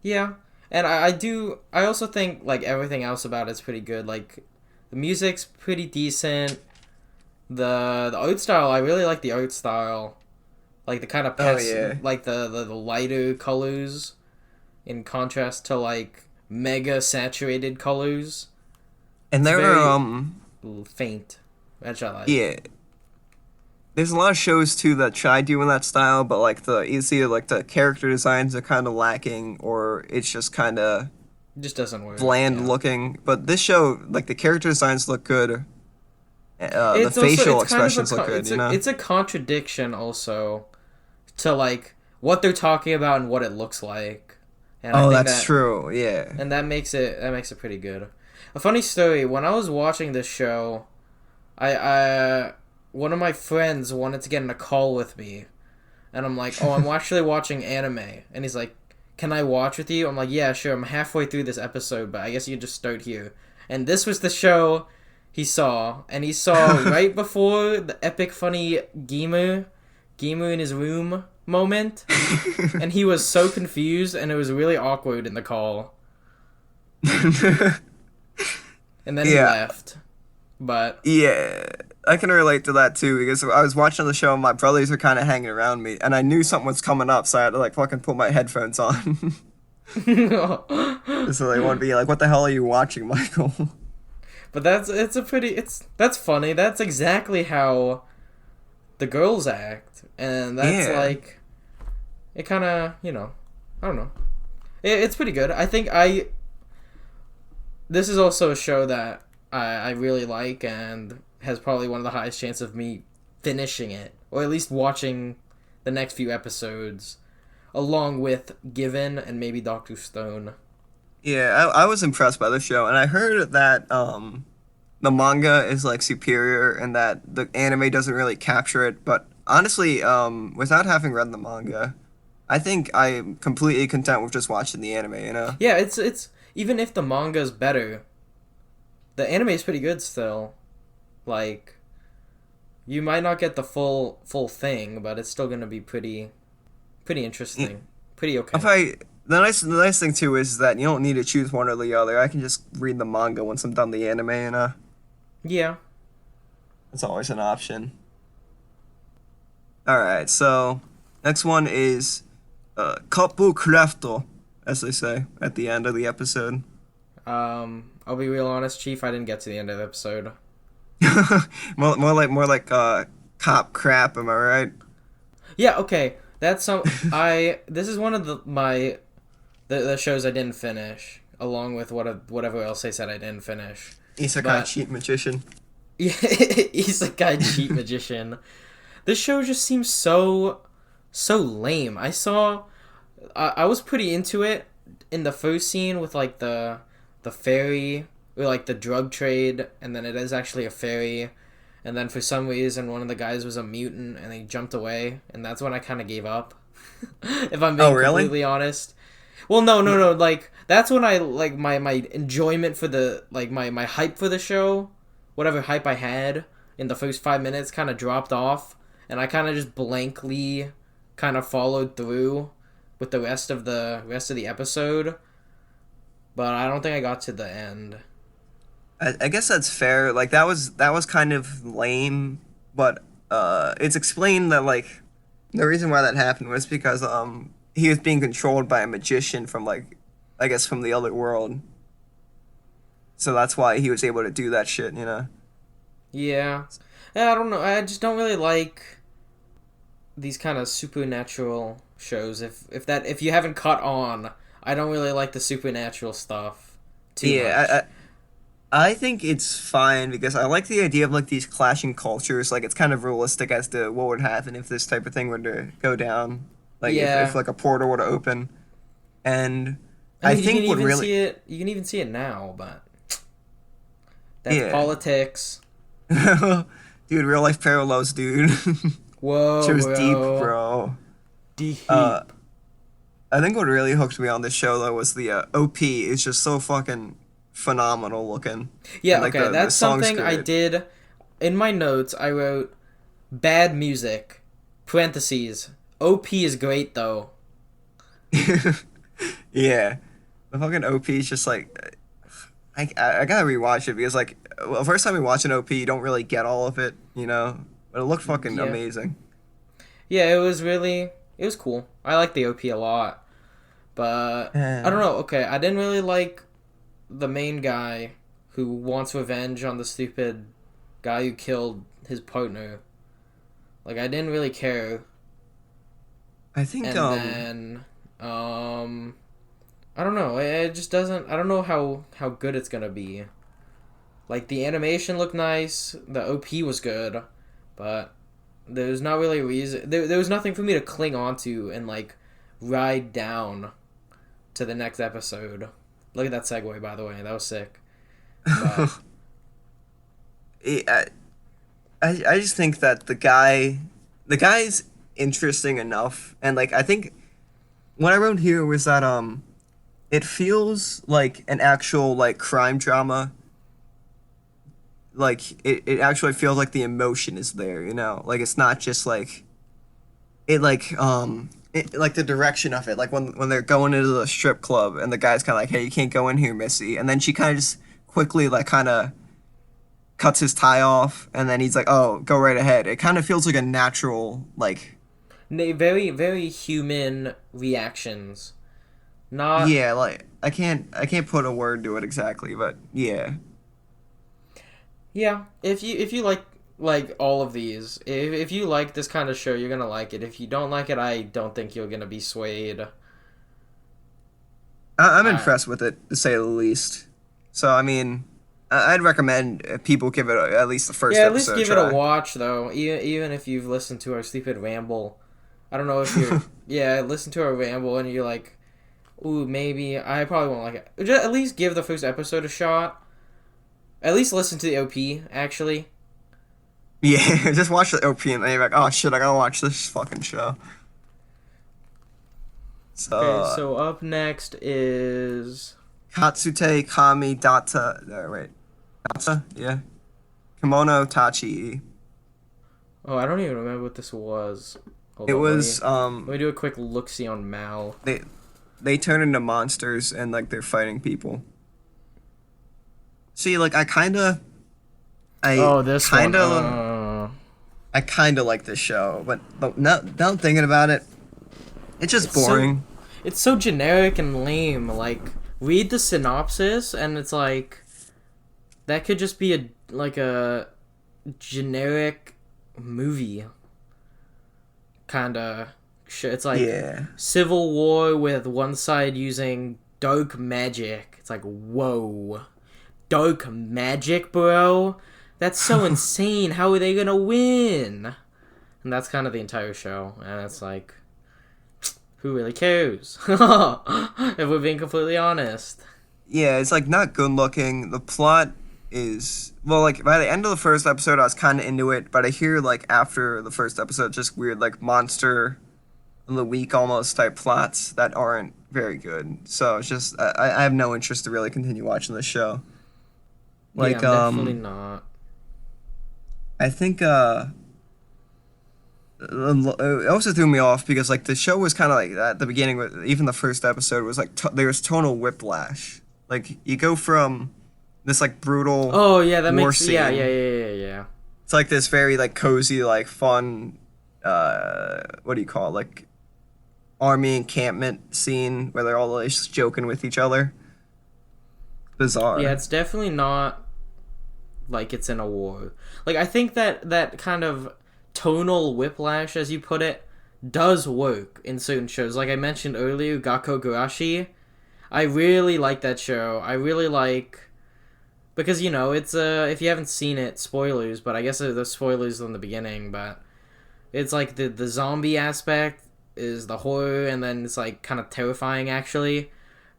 Yeah, and I also think like everything else about it's pretty good. Like the music's pretty decent. The art style, I really like the art style. Like the kind of Oh yeah, like the lighter colors in contrast to like mega saturated colors. and It's there are very faint, which I like. yeah. There's a lot of shows too that try doing that style, but like the either like the character designs are kind of lacking, or it's just kind of It just doesn't work. bland Yeah. looking. But this show, like the character designs look good. The It's also facial it's kind of expressions look good. You know. it's a contradiction also to like what they're talking about and what it looks like. And I Oh, think that's that true. Yeah. and that makes it pretty good. A funny story, when I was watching this show, I one of my friends wanted to get in a call with me, and I'm like, "Oh, I'm actually watching anime." And he's like, "Can I watch with you?" I'm like, "Yeah, sure. I'm halfway through this episode, but I guess you can just start here." And this was the show he saw, and he saw right before the epic funny Gimu in his room moment, and he was so confused, and it was really awkward in the call. And then he Yeah. left. But Yeah. I can relate to that too because I was watching the show and my brothers were kind of hanging around me and I knew something was coming up so I had to like fucking put my headphones on. but So they want to be like, what the hell are you watching, Michael? that's funny. That's exactly how the girls act, and that's Yeah. like it kind of I don't know. It's pretty good. I think I this is also a show that I really like and has probably one of the highest chances of me finishing it or at least watching the next few episodes along with Given and maybe Doctor Stone. Yeah, I was impressed by the show and I heard that the manga is like superior and that the anime doesn't really capture it, but honestly, without having read the manga, I think I'm completely content with just watching the anime, you know? Yeah, it's even if the manga's better, the anime is pretty good still. Like you might not get the full thing, but it's still gonna be pretty interesting. Pretty okay. If I the nice thing too is that you don't need to choose one or the other. I can just read the manga once I'm done the anime, and Yeah. it's always an option. All right, so next one is Kapu Krafto, as they say at the end of the episode. I'll be real honest, Chief. I didn't get to the end of the episode. More like cop crap. Am I right? Yeah. Okay. That's some. This is one of the shows I didn't finish, along with whatever else they said I didn't finish. Isekai cheat magician. Yeah, Isekai cheat magician. This show just seems so lame. I was pretty into it in the first scene with like the ferry or like the drug trade, and then it is actually a ferry, and then for some reason one of the guys was a mutant and he jumped away, and that's when I kind of gave up. If I'm being completely honest. Well, no. Like that's when I like my enjoyment for the like my hype for the show, whatever hype I had in the first 5 minutes, kind of dropped off, and I kind of just blankly kind of followed through with the rest of the episode. But I don't think I got to the end. I guess that's fair. Like that was kind of lame, but it's explained that like the reason why that happened was because he was being controlled by a magician from like I guess from the other world. So that's why he was able to do that shit, you know. Yeah. I don't know. I just don't really like these kind of supernatural shows. If you haven't caught on, I don't really like the supernatural stuff too much. I think it's fine because I like the idea of like these clashing cultures. Like it's kind of realistic as to what would happen if this type of thing were to go down. Like if like a portal were to open, and I mean, think what really you can even see it now, but that's politics. Dude, real life parallels, dude. Whoa, Shit was bro. deep, bro. Deep. I think what really hooked me on this show though was the OP is just so fucking phenomenal looking. Yeah, and, like, okay, the that's song's something I great. did. In my notes, I wrote bad music. Parentheses. OP is great though. Yeah, the fucking OP is just like I gotta rewatch it because like well, first time you watch an OP, you don't really get all of it, you know. But it looked fucking Yeah. amazing. Yeah, it was cool. I like the OP a lot. But I don't know, okay, I didn't really like the main guy who wants revenge on the stupid guy who killed his partner. Like I didn't really care. I think And then I don't know. It just doesn't. I don't know how good it's gonna be. Like the animation looked nice, the OP was good, but there's not really a reason. There was nothing for me to cling onto and like ride down to the next episode. Look at that segue, by the way. That was sick. But, I just think that the guy's interesting enough, and like I think what I wrote here was that it feels like an actual like crime drama. Like it actually feels like the emotion is there, you know, like it's not just like like the direction of it, like when they're going into the strip club and the guy's kind of like, hey, you can't go in here, Missy, and then she kind of just quickly like kind of cuts his tie off, and then he's like, oh, go right ahead. It kind of feels like a natural like very very human reactions. Not yeah, like I can't put a word to it exactly, but yeah. Yeah, if you like all of these, if you like this kind of show, you're gonna like it. If you don't like it, I don't think you're gonna be swayed. I'm impressed with it, to say the least. So I mean, I'd recommend people give it at least the first Yeah, at episode least give try. it a watch though. Even if you've listened to our stupid ramble, I don't know if you're yeah, listen to our ramble and you're like, ooh, maybe I probably won't like it. Just at least give the first episode a shot. At least listen to the OP actually. Yeah, just watch the OP and then you're like, oh shit, I gotta watch this fucking show. So, Okay, so up next is Katsute Kami Data. Wait, Data? Yeah. Kimono Tachi. oh, I don't even remember what this was. Hold It on, was let me do a quick look-see on Mal. they turn into monsters and like they're fighting people. See, like Oh, this one. I kind of like this show, but now I'm thinking about it, it's just boring. It's so generic and lame. Like, read the synopsis, and it's like that could just be a generic movie kind of shit. It's like Yeah. Civil War with one side using dark magic. It's like, whoa, dark magic, bro. That's so insane. How are they gonna win? And that's kind of the entire show, and it's like, who really cares? If we're being completely honest. Yeah, it's like not good looking. The plot is, well, like by the end of the first episode I was kind of into it, but I hear like after the first episode just weird like monster of the week almost type plots that aren't very good. So it's just I have no interest to really continue watching this show. Like Yeah, I'm definitely not. I think it also threw me off because like the show was kind of like at the beginning, even the first episode was like there was tonal whiplash. Like you go from this like brutal Oh yeah, that war makes scene. yeah. It's like this very like cozy like fun what do you call it? Like army encampment scene where they're all like just joking with each other. Bizarre. Yeah, it's definitely not like it's in a war. Like, I think that kind of tonal whiplash, as you put it, does work in certain shows. Like I mentioned earlier, Gakko Gurashi. I really like that show. I really like, because, you know, it's if you haven't seen it, spoilers, but I guess the spoilers in the beginning, but it's like the zombie aspect is the horror, and then it's like kind of terrifying actually,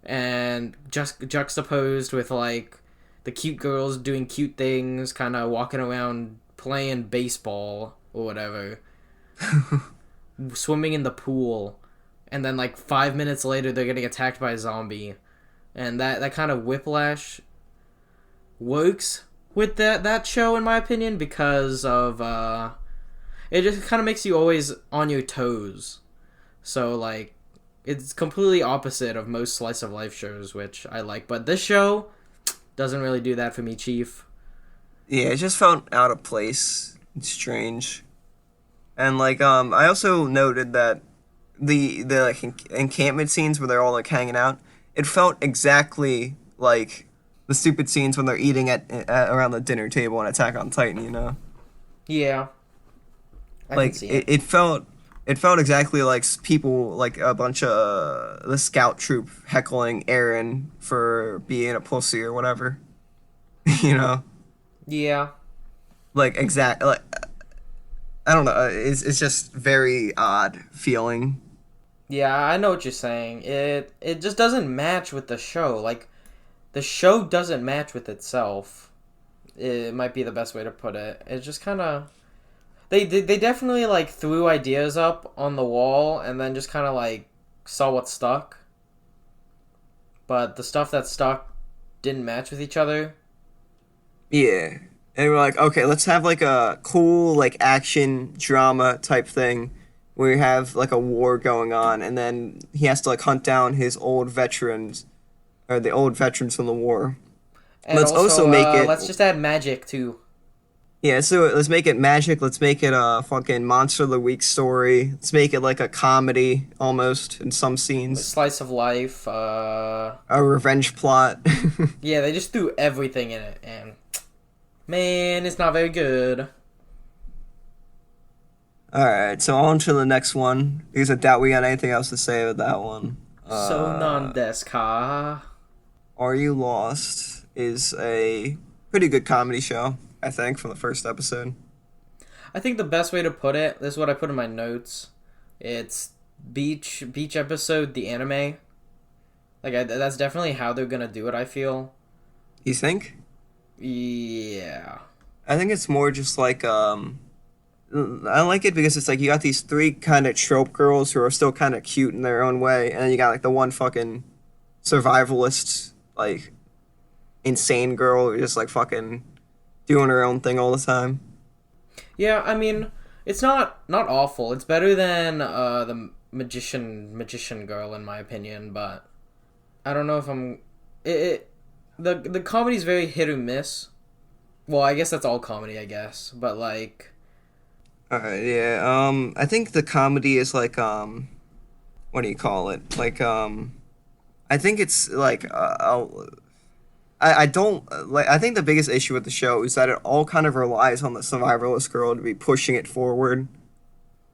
and just juxtaposed with like the cute girls doing cute things, kind of walking around playing baseball or whatever, swimming in the pool, and then like 5 minutes later they're getting attacked by a zombie, and that kind of whiplash works with that show in my opinion because of it just kind of makes you always on your toes. So like it's completely opposite of most slice of life shows, which I like, but this show doesn't really do that for me, Chief. Yeah, it just felt out of place. It's strange. And like I also noted that the like encampment scenes where they're all like hanging out, it felt exactly like the stupid scenes when they're eating at around the dinner table in Attack on Titan, you know? Yeah, I Like can see it. it felt exactly like people, like a bunch of the scout troop heckling Aaron for being a pussy or whatever. You know? Yeah. Like exact like I don't know. It's just very odd feeling. Yeah, I know what you're saying. It just doesn't match with the show. Like, the show doesn't match with itself. It might be the best way to put it. It's just kind of they definitely like threw ideas up on the wall and then just kind of like saw what stuck. But the stuff that stuck didn't match with each other. Yeah. And we're like, okay, let's have like a cool like action drama type thing where you have like a war going on and then he has to like hunt down his old veterans or the old veterans from the war. And Let's also make it let's just add magic too. Yeah, so let's make it magic, let's make it a fucking Monster of the Week story. Let's make it like a comedy almost in some scenes. Slice of life. A revenge plot. Yeah, they just threw everything in it, and man, it's not very good. Alright, so on to the next one. Because I doubt we got anything else to say about that one. So non desu ka. Are You Lost is a pretty good comedy show, I think, from the first episode. I think the best way to put it, this is what I put in my notes. It's beach episode, the anime. Like that's definitely how they're gonna do it. I feel. You think? Yeah. I think it's more just like I like it because it's like you got these three kind of trope girls who are still kind of cute in their own way, and then you got like the one fucking survivalist, like insane girl who just like fucking doing her own thing all the time. Yeah, I mean, it's not awful. It's better than the magician girl in my opinion, but I don't know if I'm the comedy's very hit or miss. Well, I guess that's all comedy, I guess, but like Yeah. I think the comedy is like what do you call it? Like I think it's like I don't like. I think the biggest issue with the show is that it all kind of relies on the survivalist girl to be pushing it forward.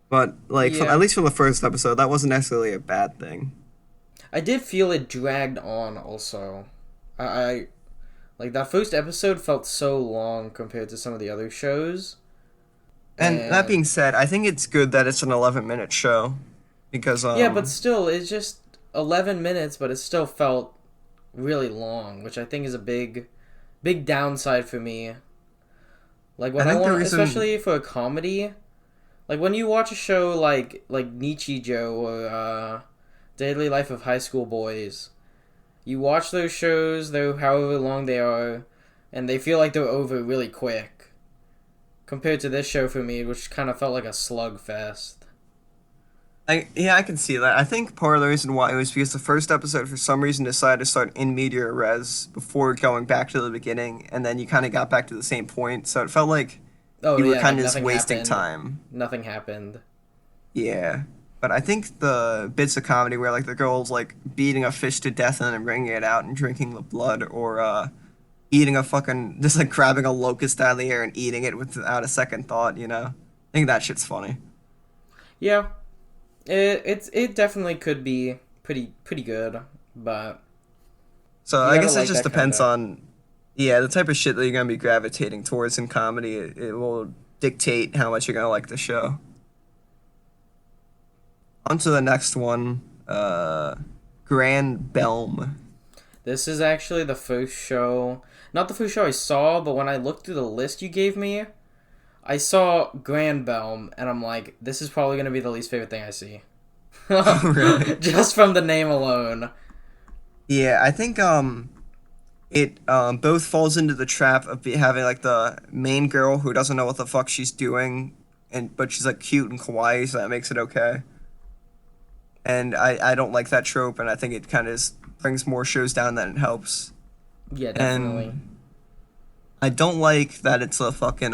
But like, yeah. at least for the first episode, that wasn't necessarily a bad thing. I did feel it dragged on also. I like that first episode felt so long compared to some of the other shows. And that being said, I think it's good that it's an 11-minute show because yeah, but still, it's just 11 minutes, but it still felt really long, which I think is a big downside for me. Like when I want, especially for a comedy, like when you watch a show like Nichijou or Daily Life of High School Boys, you watch those shows, though however long they are, and they feel like they're over really quick. Compared to this show for me, which kind of felt like a slugfest. I can see that. I think part of the reason why it was because the first episode, for some reason, decided to start in media res before going back to the beginning, and then you kind of got back to the same point, so it felt like you were kind of just wasting time. Nothing happened. Yeah. But I think the bits of comedy where, like, the girl's, like, beating a fish to death and then bringing it out and drinking the blood, or, eating a fucking, just, like, grabbing a locust out of the air and eating it without a second thought, you know? I think that shit's funny. Yeah. It definitely could be pretty good, but so I guess it just depends on the type of shit that you're gonna be gravitating towards in comedy. It will dictate how much you're gonna like the show. On to the next one, Grand Belm. This is actually the first show, not the first show I saw, but when I looked through the list you gave me, I saw Grand Belm, and I'm like, this is probably going to be the least favorite thing I see. Oh, really? Just from the name alone. Yeah, I think it both falls into the trap of having like the main girl who doesn't know what the fuck she's doing, but she's like cute and kawaii, so that makes it okay. And I don't like that trope, and I think it kind of brings more shows down than it helps. Yeah, definitely. And I don't like that it's a fucking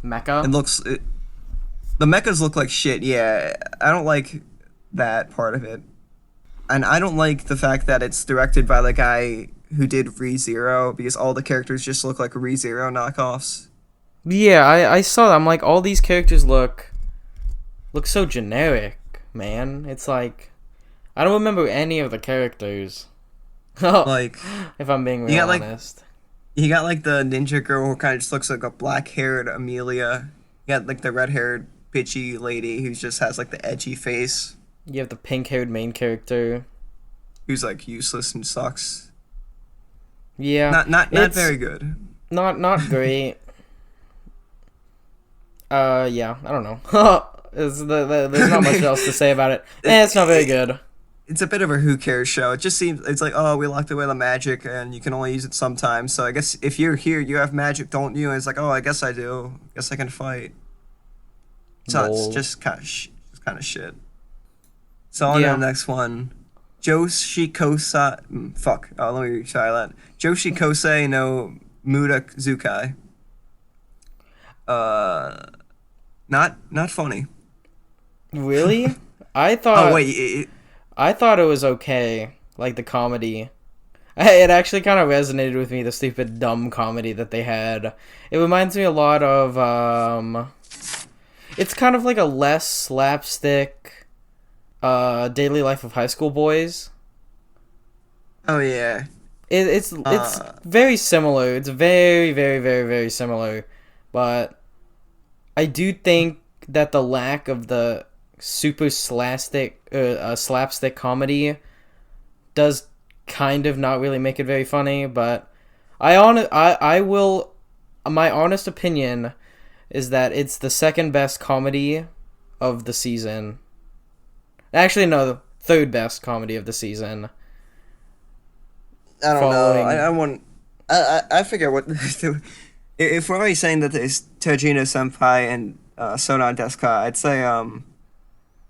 Mecha? The mechas look like shit, yeah. I don't like that part of it. And I don't like the fact that it's directed by the guy who did ReZero, because all the characters just look like ReZero knockoffs. Yeah, I saw that. I'm like, all these characters look so generic, man. It's like, I don't remember any of the characters. Like, if I'm being real honest. You got, like, the ninja girl who kind of just looks like a black-haired Amelia. You got, like, the red-haired bitchy lady who just has, like, the edgy face. You have the pink-haired main character. Who's, like, useless and sucks. Yeah. Not very good. Not great. Yeah, I don't know. There's not much else to say about it. It's not very good. It's a bit of a who cares show. It just seems, it's like, oh, we locked away the magic and you can only use it sometimes. So I guess if you're here, you have magic, don't you? And it's like, oh, I guess I do. Guess I can fight. So it's just kind of shit. So on to the next one. Let me try that. Joshikose no Mudazukai. Not funny. Really? I thought. Oh wait. I thought it was okay, like the comedy. It actually kind of resonated with me, the stupid, dumb comedy that they had. It reminds me a lot of, it's kind of like a less slapstick, Daily Life of High School Boys. Oh, yeah. It's very similar. It's very, very, very, very similar. But I do think that the lack of the super slapstick comedy does kind of not really make it very funny, but my honest opinion is that it's the second best comedy of the season. Actually, no, the third best comedy of the season. I don't know. I figure what if we're already saying that there's Tojino Senpai and Sonan Desuka, I'd say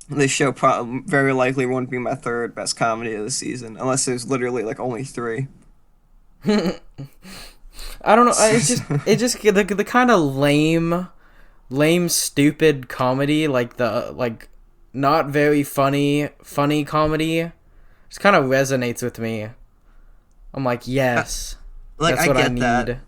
this show very likely won't be my third best comedy of the season, unless there's literally like only three. I don't know. It just the kind of lame, stupid comedy, like the not very funny comedy, just kind of resonates with me. I'm like, yes, Like that's I what I get need. that.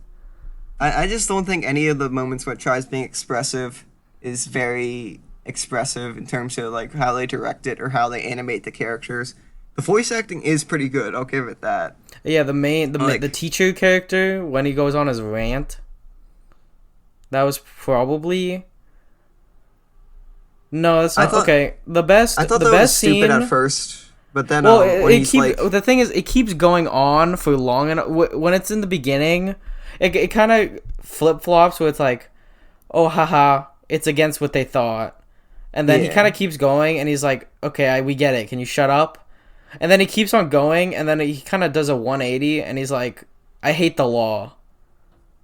I just don't think any of the moments where it tries being expressive is very expressive in terms of like how they direct it or how they animate the characters. The voice acting is pretty good. I'll give it that. Yeah, the Like, teacher character when he goes on his rant, that was probably no, it's I not thought okay. I thought The that was best stupid scene. at first, but then Well, when he's the thing is, it keeps going on for long enough. When it's in the beginning, it kind of flip flops where it's like, oh haha, it's against what they thought, and then he yeah, kind of keeps going, and he's like, okay, we get it. Can you shut up? And then he keeps on going, and then he kind of does a 180, and he's like, I hate the law.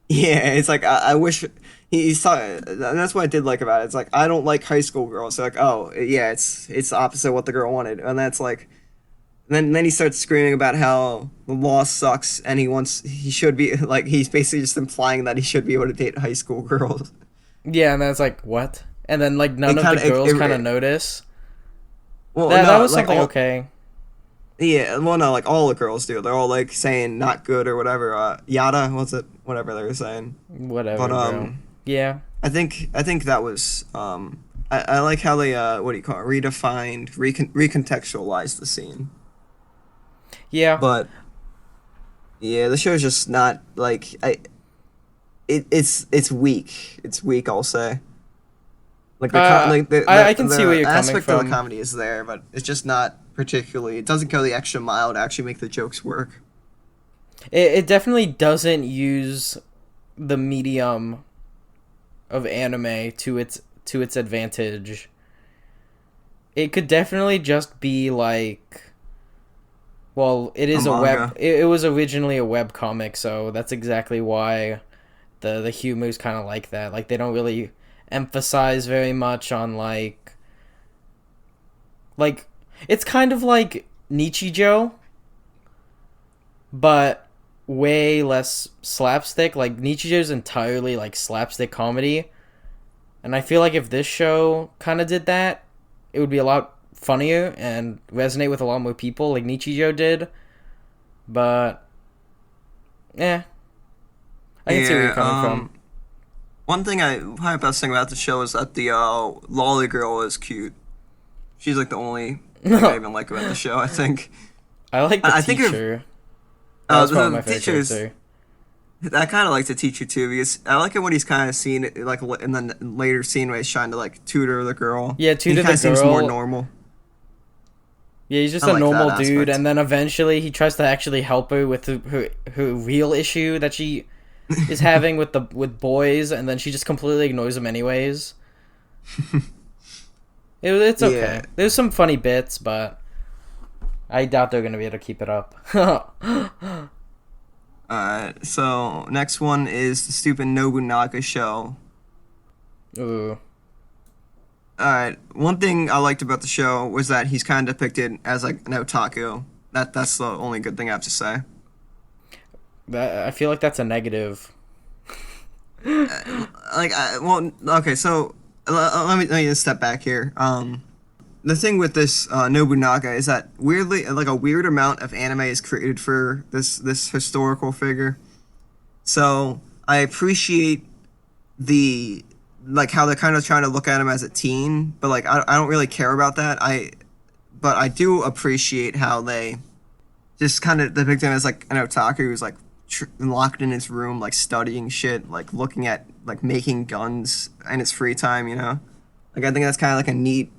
yeah, it's like I wish he's talking. That's what I did like about it. It's like I don't like high school girls. So like, oh yeah, it's the opposite of what the girl wanted, and that's like. Then he starts screaming about how the law sucks, and he should be like he's basically just implying that he should be able to date high school girls. Yeah, and then it's like, what? And then like none of the girls kind of notice. Well, That no, was like something all, okay. yeah, well, no, like all the girls do. They're all like saying not good or whatever. Yada, what's it? Whatever they were saying. Whatever, But bro. Yeah. I think that was I like how they what do you call it? Recontextualized the scene. Yeah. But yeah, the show's just not like it's weak. It's weak, I'll say. Like I can see where the you're coming aspect of the from. comedy is there, but it's just not particularly. It doesn't go the extra mile to actually make the jokes work. It definitely doesn't use the medium of anime to its advantage. It could definitely just be like, well, it is A a web. manga. It was originally a web comic, so that's exactly why the humor is kind of like that. Like they don't really emphasize very much on like it's kind of like Nichijou, but way less slapstick. Like Nichijou's entirely like slapstick comedy, and I feel like if this show kind of did that, it would be a lot funnier and resonate with a lot more people, like Nichijou did. But, I can see where you're coming from. One thing probably best thing about the show is that the lolly girl is cute. She's like the only thing I even like about the show. I think. I like the I think if- teacher. That was probably my favorite teachers. character. I kind of like the teacher too because I like it when he's kind of seen it like in the later scene where he's trying to like tutor the girl. Yeah, He tutor kinda the seems more girl. normal. Yeah, he's just I a like normal that dude, aspect. and then eventually he tries to actually help her with her real issue that she is having with boys, and then she just completely ignores him anyways. It's okay. Yeah. There's some funny bits, but I doubt they're gonna be able to keep it up. So next one is the stupid Nobunaga show. Ooh. Alright, one thing I liked about the show was that he's kind of depicted as like an otaku. That's the only good thing I have to say. I feel like that's a negative. Okay, so let me just step back here. The thing with this Nobunaga is that weirdly, like a weird amount of anime is created for this historical figure. So I appreciate the like how they're kind of trying to look at him as a teen, but like I don't really care about that. But I do appreciate how they just kind of depict him as like an otaku who's like locked in his room, like studying shit, like looking at like making guns in his free time. Like I think that's kind of like a neat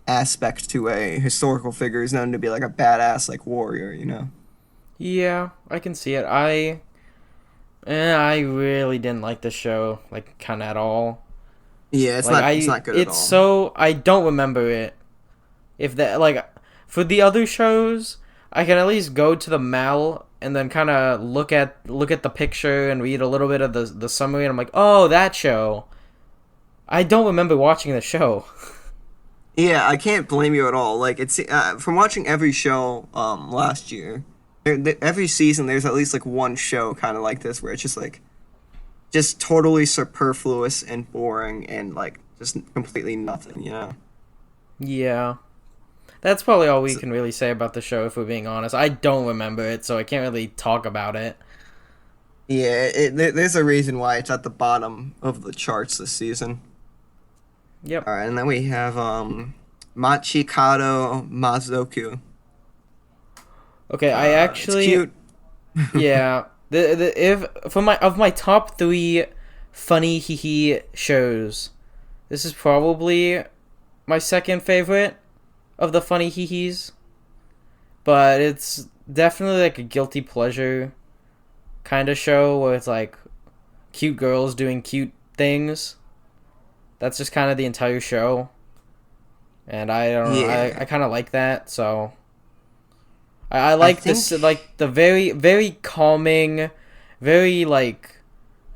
aspect to a historical figure who's known to be like a badass like warrior. Yeah, I can see it. I really didn't like the show, like, kind of at all. Yeah, it's Like, not good at all. so I don't remember it. If that, like, for the other shows, I can at least go to the mal and then kind of look at the picture and read a little bit of the summary, and I'm like, oh, that show. I don't remember watching the show. Yeah, I can't blame you at all. Like it's from watching every show last year. Every season there's at least like one show kind of like this where it's just like just totally superfluous and boring and like just completely nothing, you know. Yeah. That's probably all we So, can really say about the show, if we're being honest. I don't remember it, so I can't really talk about it. yeah, there's a reason why it's at the bottom of the charts this season. Yep. All right, and then we have Machikado Mazoku. Okay, I It's actually, cute. yeah. The if for my top three funny hee hee shows, this is probably my second favorite of the funny hee hees. But it's definitely like a guilty pleasure kind of show where it's like cute girls doing cute things. That's just kind of the entire show. And I don't know, I Yeah, kind of like that, so I I like think this, like the very, very calming, very like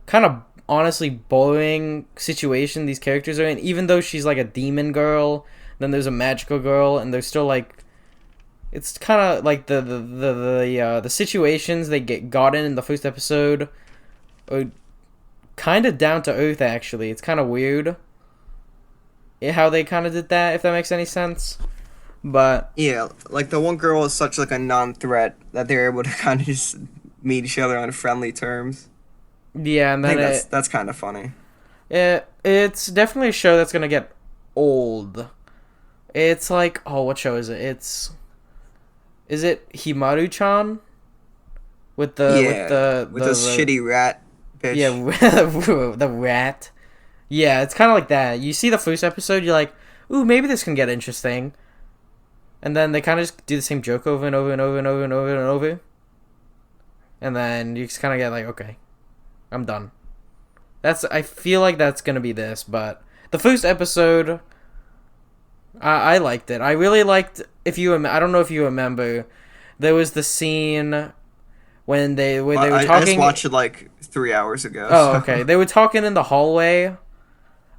kind of honestly boring situation these characters are in. Even though she's like a demon girl, then there's a magical girl, and they're still like, it's kind of like the situations they got in the first episode are kind of down to earth. Actually, it's kind of weird how they kind of did that. If that makes any sense, but yeah, like the one girl is such like a non-threat that they're able to kind of just meet each other on friendly terms. yeah, and I then think that's kind of funny. it's definitely a show that's gonna get old. It's like, oh, what show is it? Is it Himaru-chan with Yeah, with this the shitty rat yeah bitch. the rat? Yeah, it's kind of like that. You see the first episode, you're like, ooh, maybe this can get interesting, and then they kind of just do the same joke over and over and over and over and over and over, and then you just kind of get like, okay, I'm done. I feel like that's gonna be this, but the first episode, I liked it. I really liked. I don't know if you remember, there was the scene when they were I just talking. watched it like 3 hours ago. Oh, okay. So. They were talking in the hallway,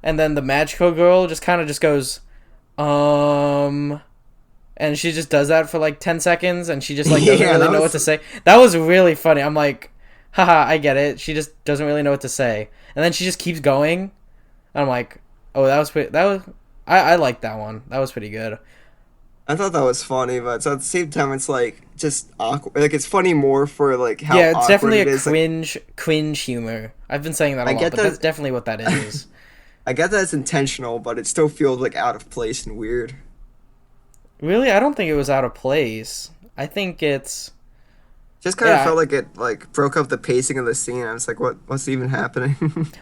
and then the magical girl just kind of just goes, and she just does that for like 10 seconds, and she just like doesn't Yeah, really that know was what to say. That was really funny. I'm like, haha, I get it. She just doesn't really know what to say, and then she just keeps going. I'm like, oh, that was I liked that one. That was pretty good. I thought that was funny, but so at the same time, it's like just awkward. Like it's funny more for like how Yeah, it's awkward definitely it a is. Like, cringe humor. I've been saying that a I lot, get but that's that. definitely what that is. I get that it's intentional, but it still feels like out of place and weird. Really, I don't think it was out of place. I think it's Just kind of yeah. felt like it like broke up the pacing of the scene. I was like, what's even happening?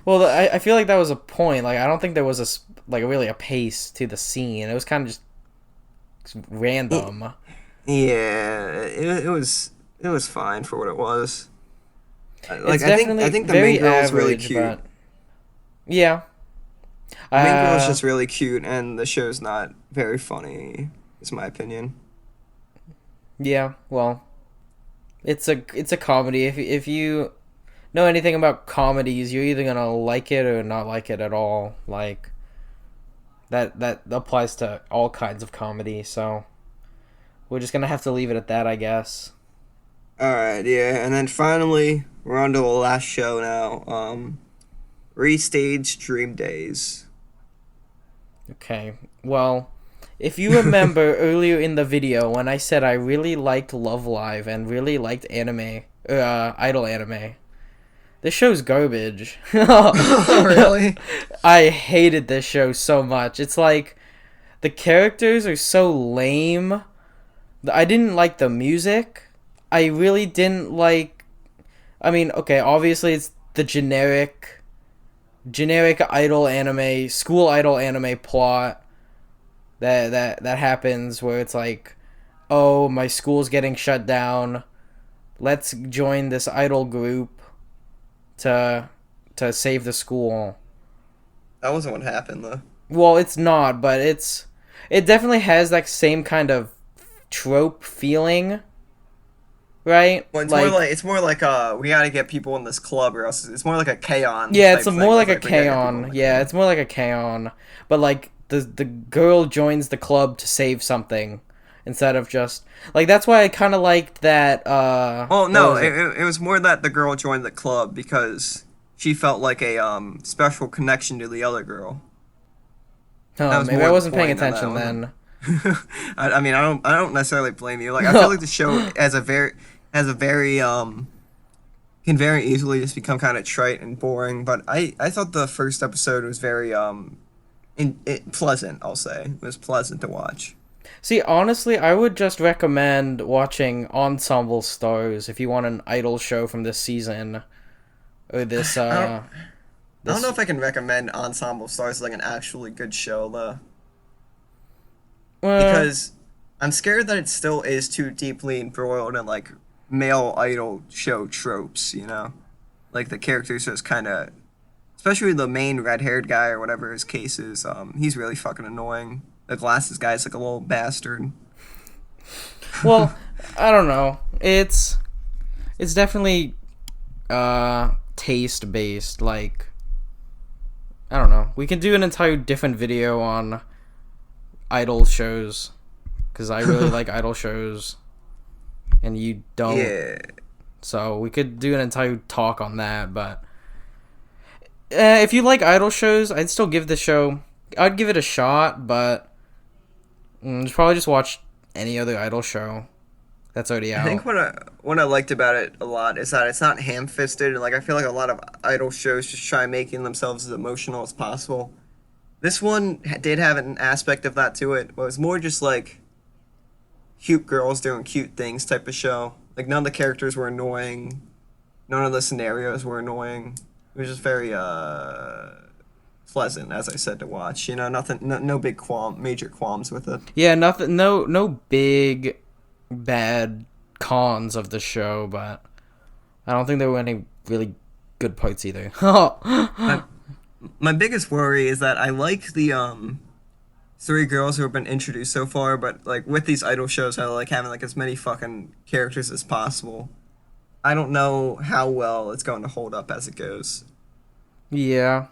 Well, I feel like that was a point. Like I don't think there was like really a pace to the scene. It was kind of just random. Yeah, it was fine for what it was. Like It's definitely I think the very main girl is really average, cute. but yeah. The main girl is Uh, just really cute, and the show's not very funny, is my opinion. yeah. Well, it's a comedy. If you know anything about comedies, you're either gonna like it or not like it at all. Like that applies to all kinds of comedy. So we're just gonna have to leave it at that, I guess. All right, yeah, and then finally we're on to the last show now. Restage Dream Days. Okay. Well, if you remember earlier in the video when I said I really liked Love Live and really liked anime, idol anime, this show's garbage. Really? I hated this show so much. It's like the characters are so lame. I didn't like the music. I really didn't like. I mean, okay, obviously it's the generic idol anime, school idol anime plot that happens where it's like, oh, my school's getting shut down. Let's join this idol group to save the school. That wasn't what happened though. Well, it's not, but it definitely has that same kind of trope feeling, right? Well, Like it's more like we gotta get people in this club, or else it's more like a K-On! yeah, Type it's thing. more like It's a we gotta get people in K-On! the Yeah, club. it's more like a K-On! But like the girl joins the club to save something instead of just like that's why I kind of liked that. Well, no, it was more that the girl joined the club because she felt like a special connection to the other girl. Oh, maybe I wasn't paying attention then. I mean, I don't necessarily blame you. Like, I feel like the show has a very can very easily just become kind of trite and boring. But I thought the first episode was very pleasant. I'll say it was pleasant to watch. See, honestly, I would just recommend watching Ensemble Stars if you want an idol show from this season or this. I don't know if I can recommend Ensemble Stars like an actually good show though. Because I'm scared that it still is too deeply embroiled in like male idol show tropes, you know? Like the characters just kind of, especially the main red-haired guy or whatever his case is, he's really fucking annoying. The glasses guy's like a little bastard. Well, I don't know. It's definitely taste based. Like, I don't know. We can do an entire different video on idol shows because I really like idol shows, and you don't. Yeah. So we could do an entire talk on that. But if you like idol shows, I'd still give the show. I'd give it a shot, but probably just watch any other idol show that's already out. I think what I liked about it a lot is that it's not ham-fisted. Like I feel like a lot of idol shows just try making themselves as emotional as possible. This one did have an aspect of that to it, but it was more just like cute girls doing cute things type of show. Like none of the characters were annoying, none of the scenarios were annoying. It was just very pleasant, as I said, to watch. You know, nothing, no big major qualms with it. Yeah, nothing, no big bad cons of the show, but I don't think there were any really good parts either. My biggest worry is that I like the three girls who have been introduced so far, but like with these idol shows, I like having like as many fucking characters as possible. I don't know how well it's going to hold up as it goes. Yeah.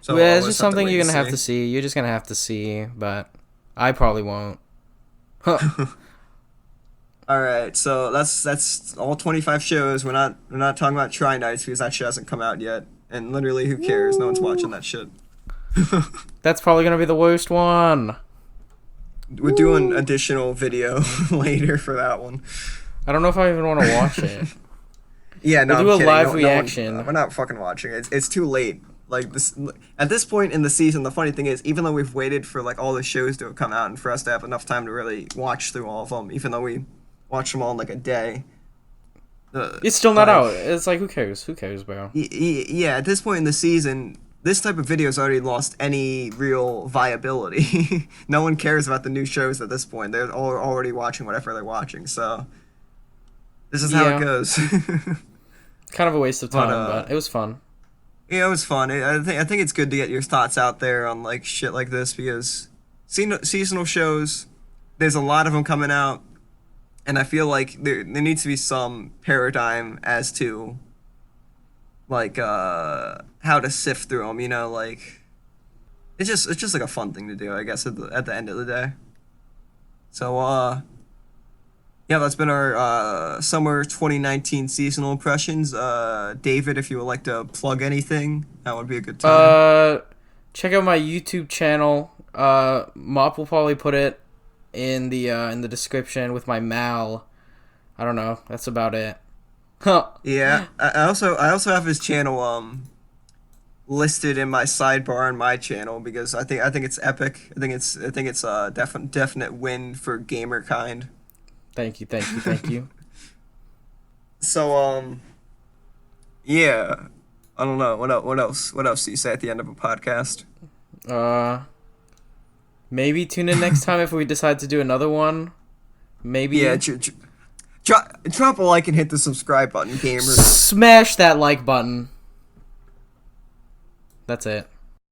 So yeah, it's just something you're gonna have to see. You're just gonna have to see, but I probably won't. All right, so that's all 25 shows. We're not talking about Try Nights because that shit hasn't come out yet, and literally, who cares? No one's watching that shit. That's probably gonna be the worst one. We're doing additional video later for that one. I don't know if I even want to watch it. Yeah, no, we'll do I'm a kidding. live reaction. We're not fucking watching it. It's too late. Like this, at this point in the season, the funny thing is, even though we've waited for like all the shows to have come out and for us to have enough time to really watch through all of them, even though we watched them all in like a day, it's still not out. It's like, who cares? Who cares, bro? Yeah, at this point in the season, this type of video has already lost any real viability. No one cares about the new shows at this point. They're all already watching whatever they're watching. So this is how it goes. Kind of a waste of time, but it was fun. Yeah, it was fun. I think it's good to get your thoughts out there on like shit like this because seasonal shows, there's a lot of them coming out, and I feel like there needs to be some paradigm as to like how to sift through them. You know, like it's just like a fun thing to do, I guess, at the end of the day. So yeah, that's been our summer 2019 seasonal impressions. David, if you would like to plug anything, that would be a good time. Check out my YouTube channel. Mop will probably put it in the description with my Mal. I don't know. That's about it. Yeah, I also have his channel listed in my sidebar on my channel because I think it's epic. I think it's a definite win for gamer kind. Thank you. So, yeah, I don't know. What else do you say at the end of a podcast? Maybe tune in next time if we decide to do another one. Maybe. Yeah, drop a like and hit the subscribe button, gamers. Smash that like button. That's it.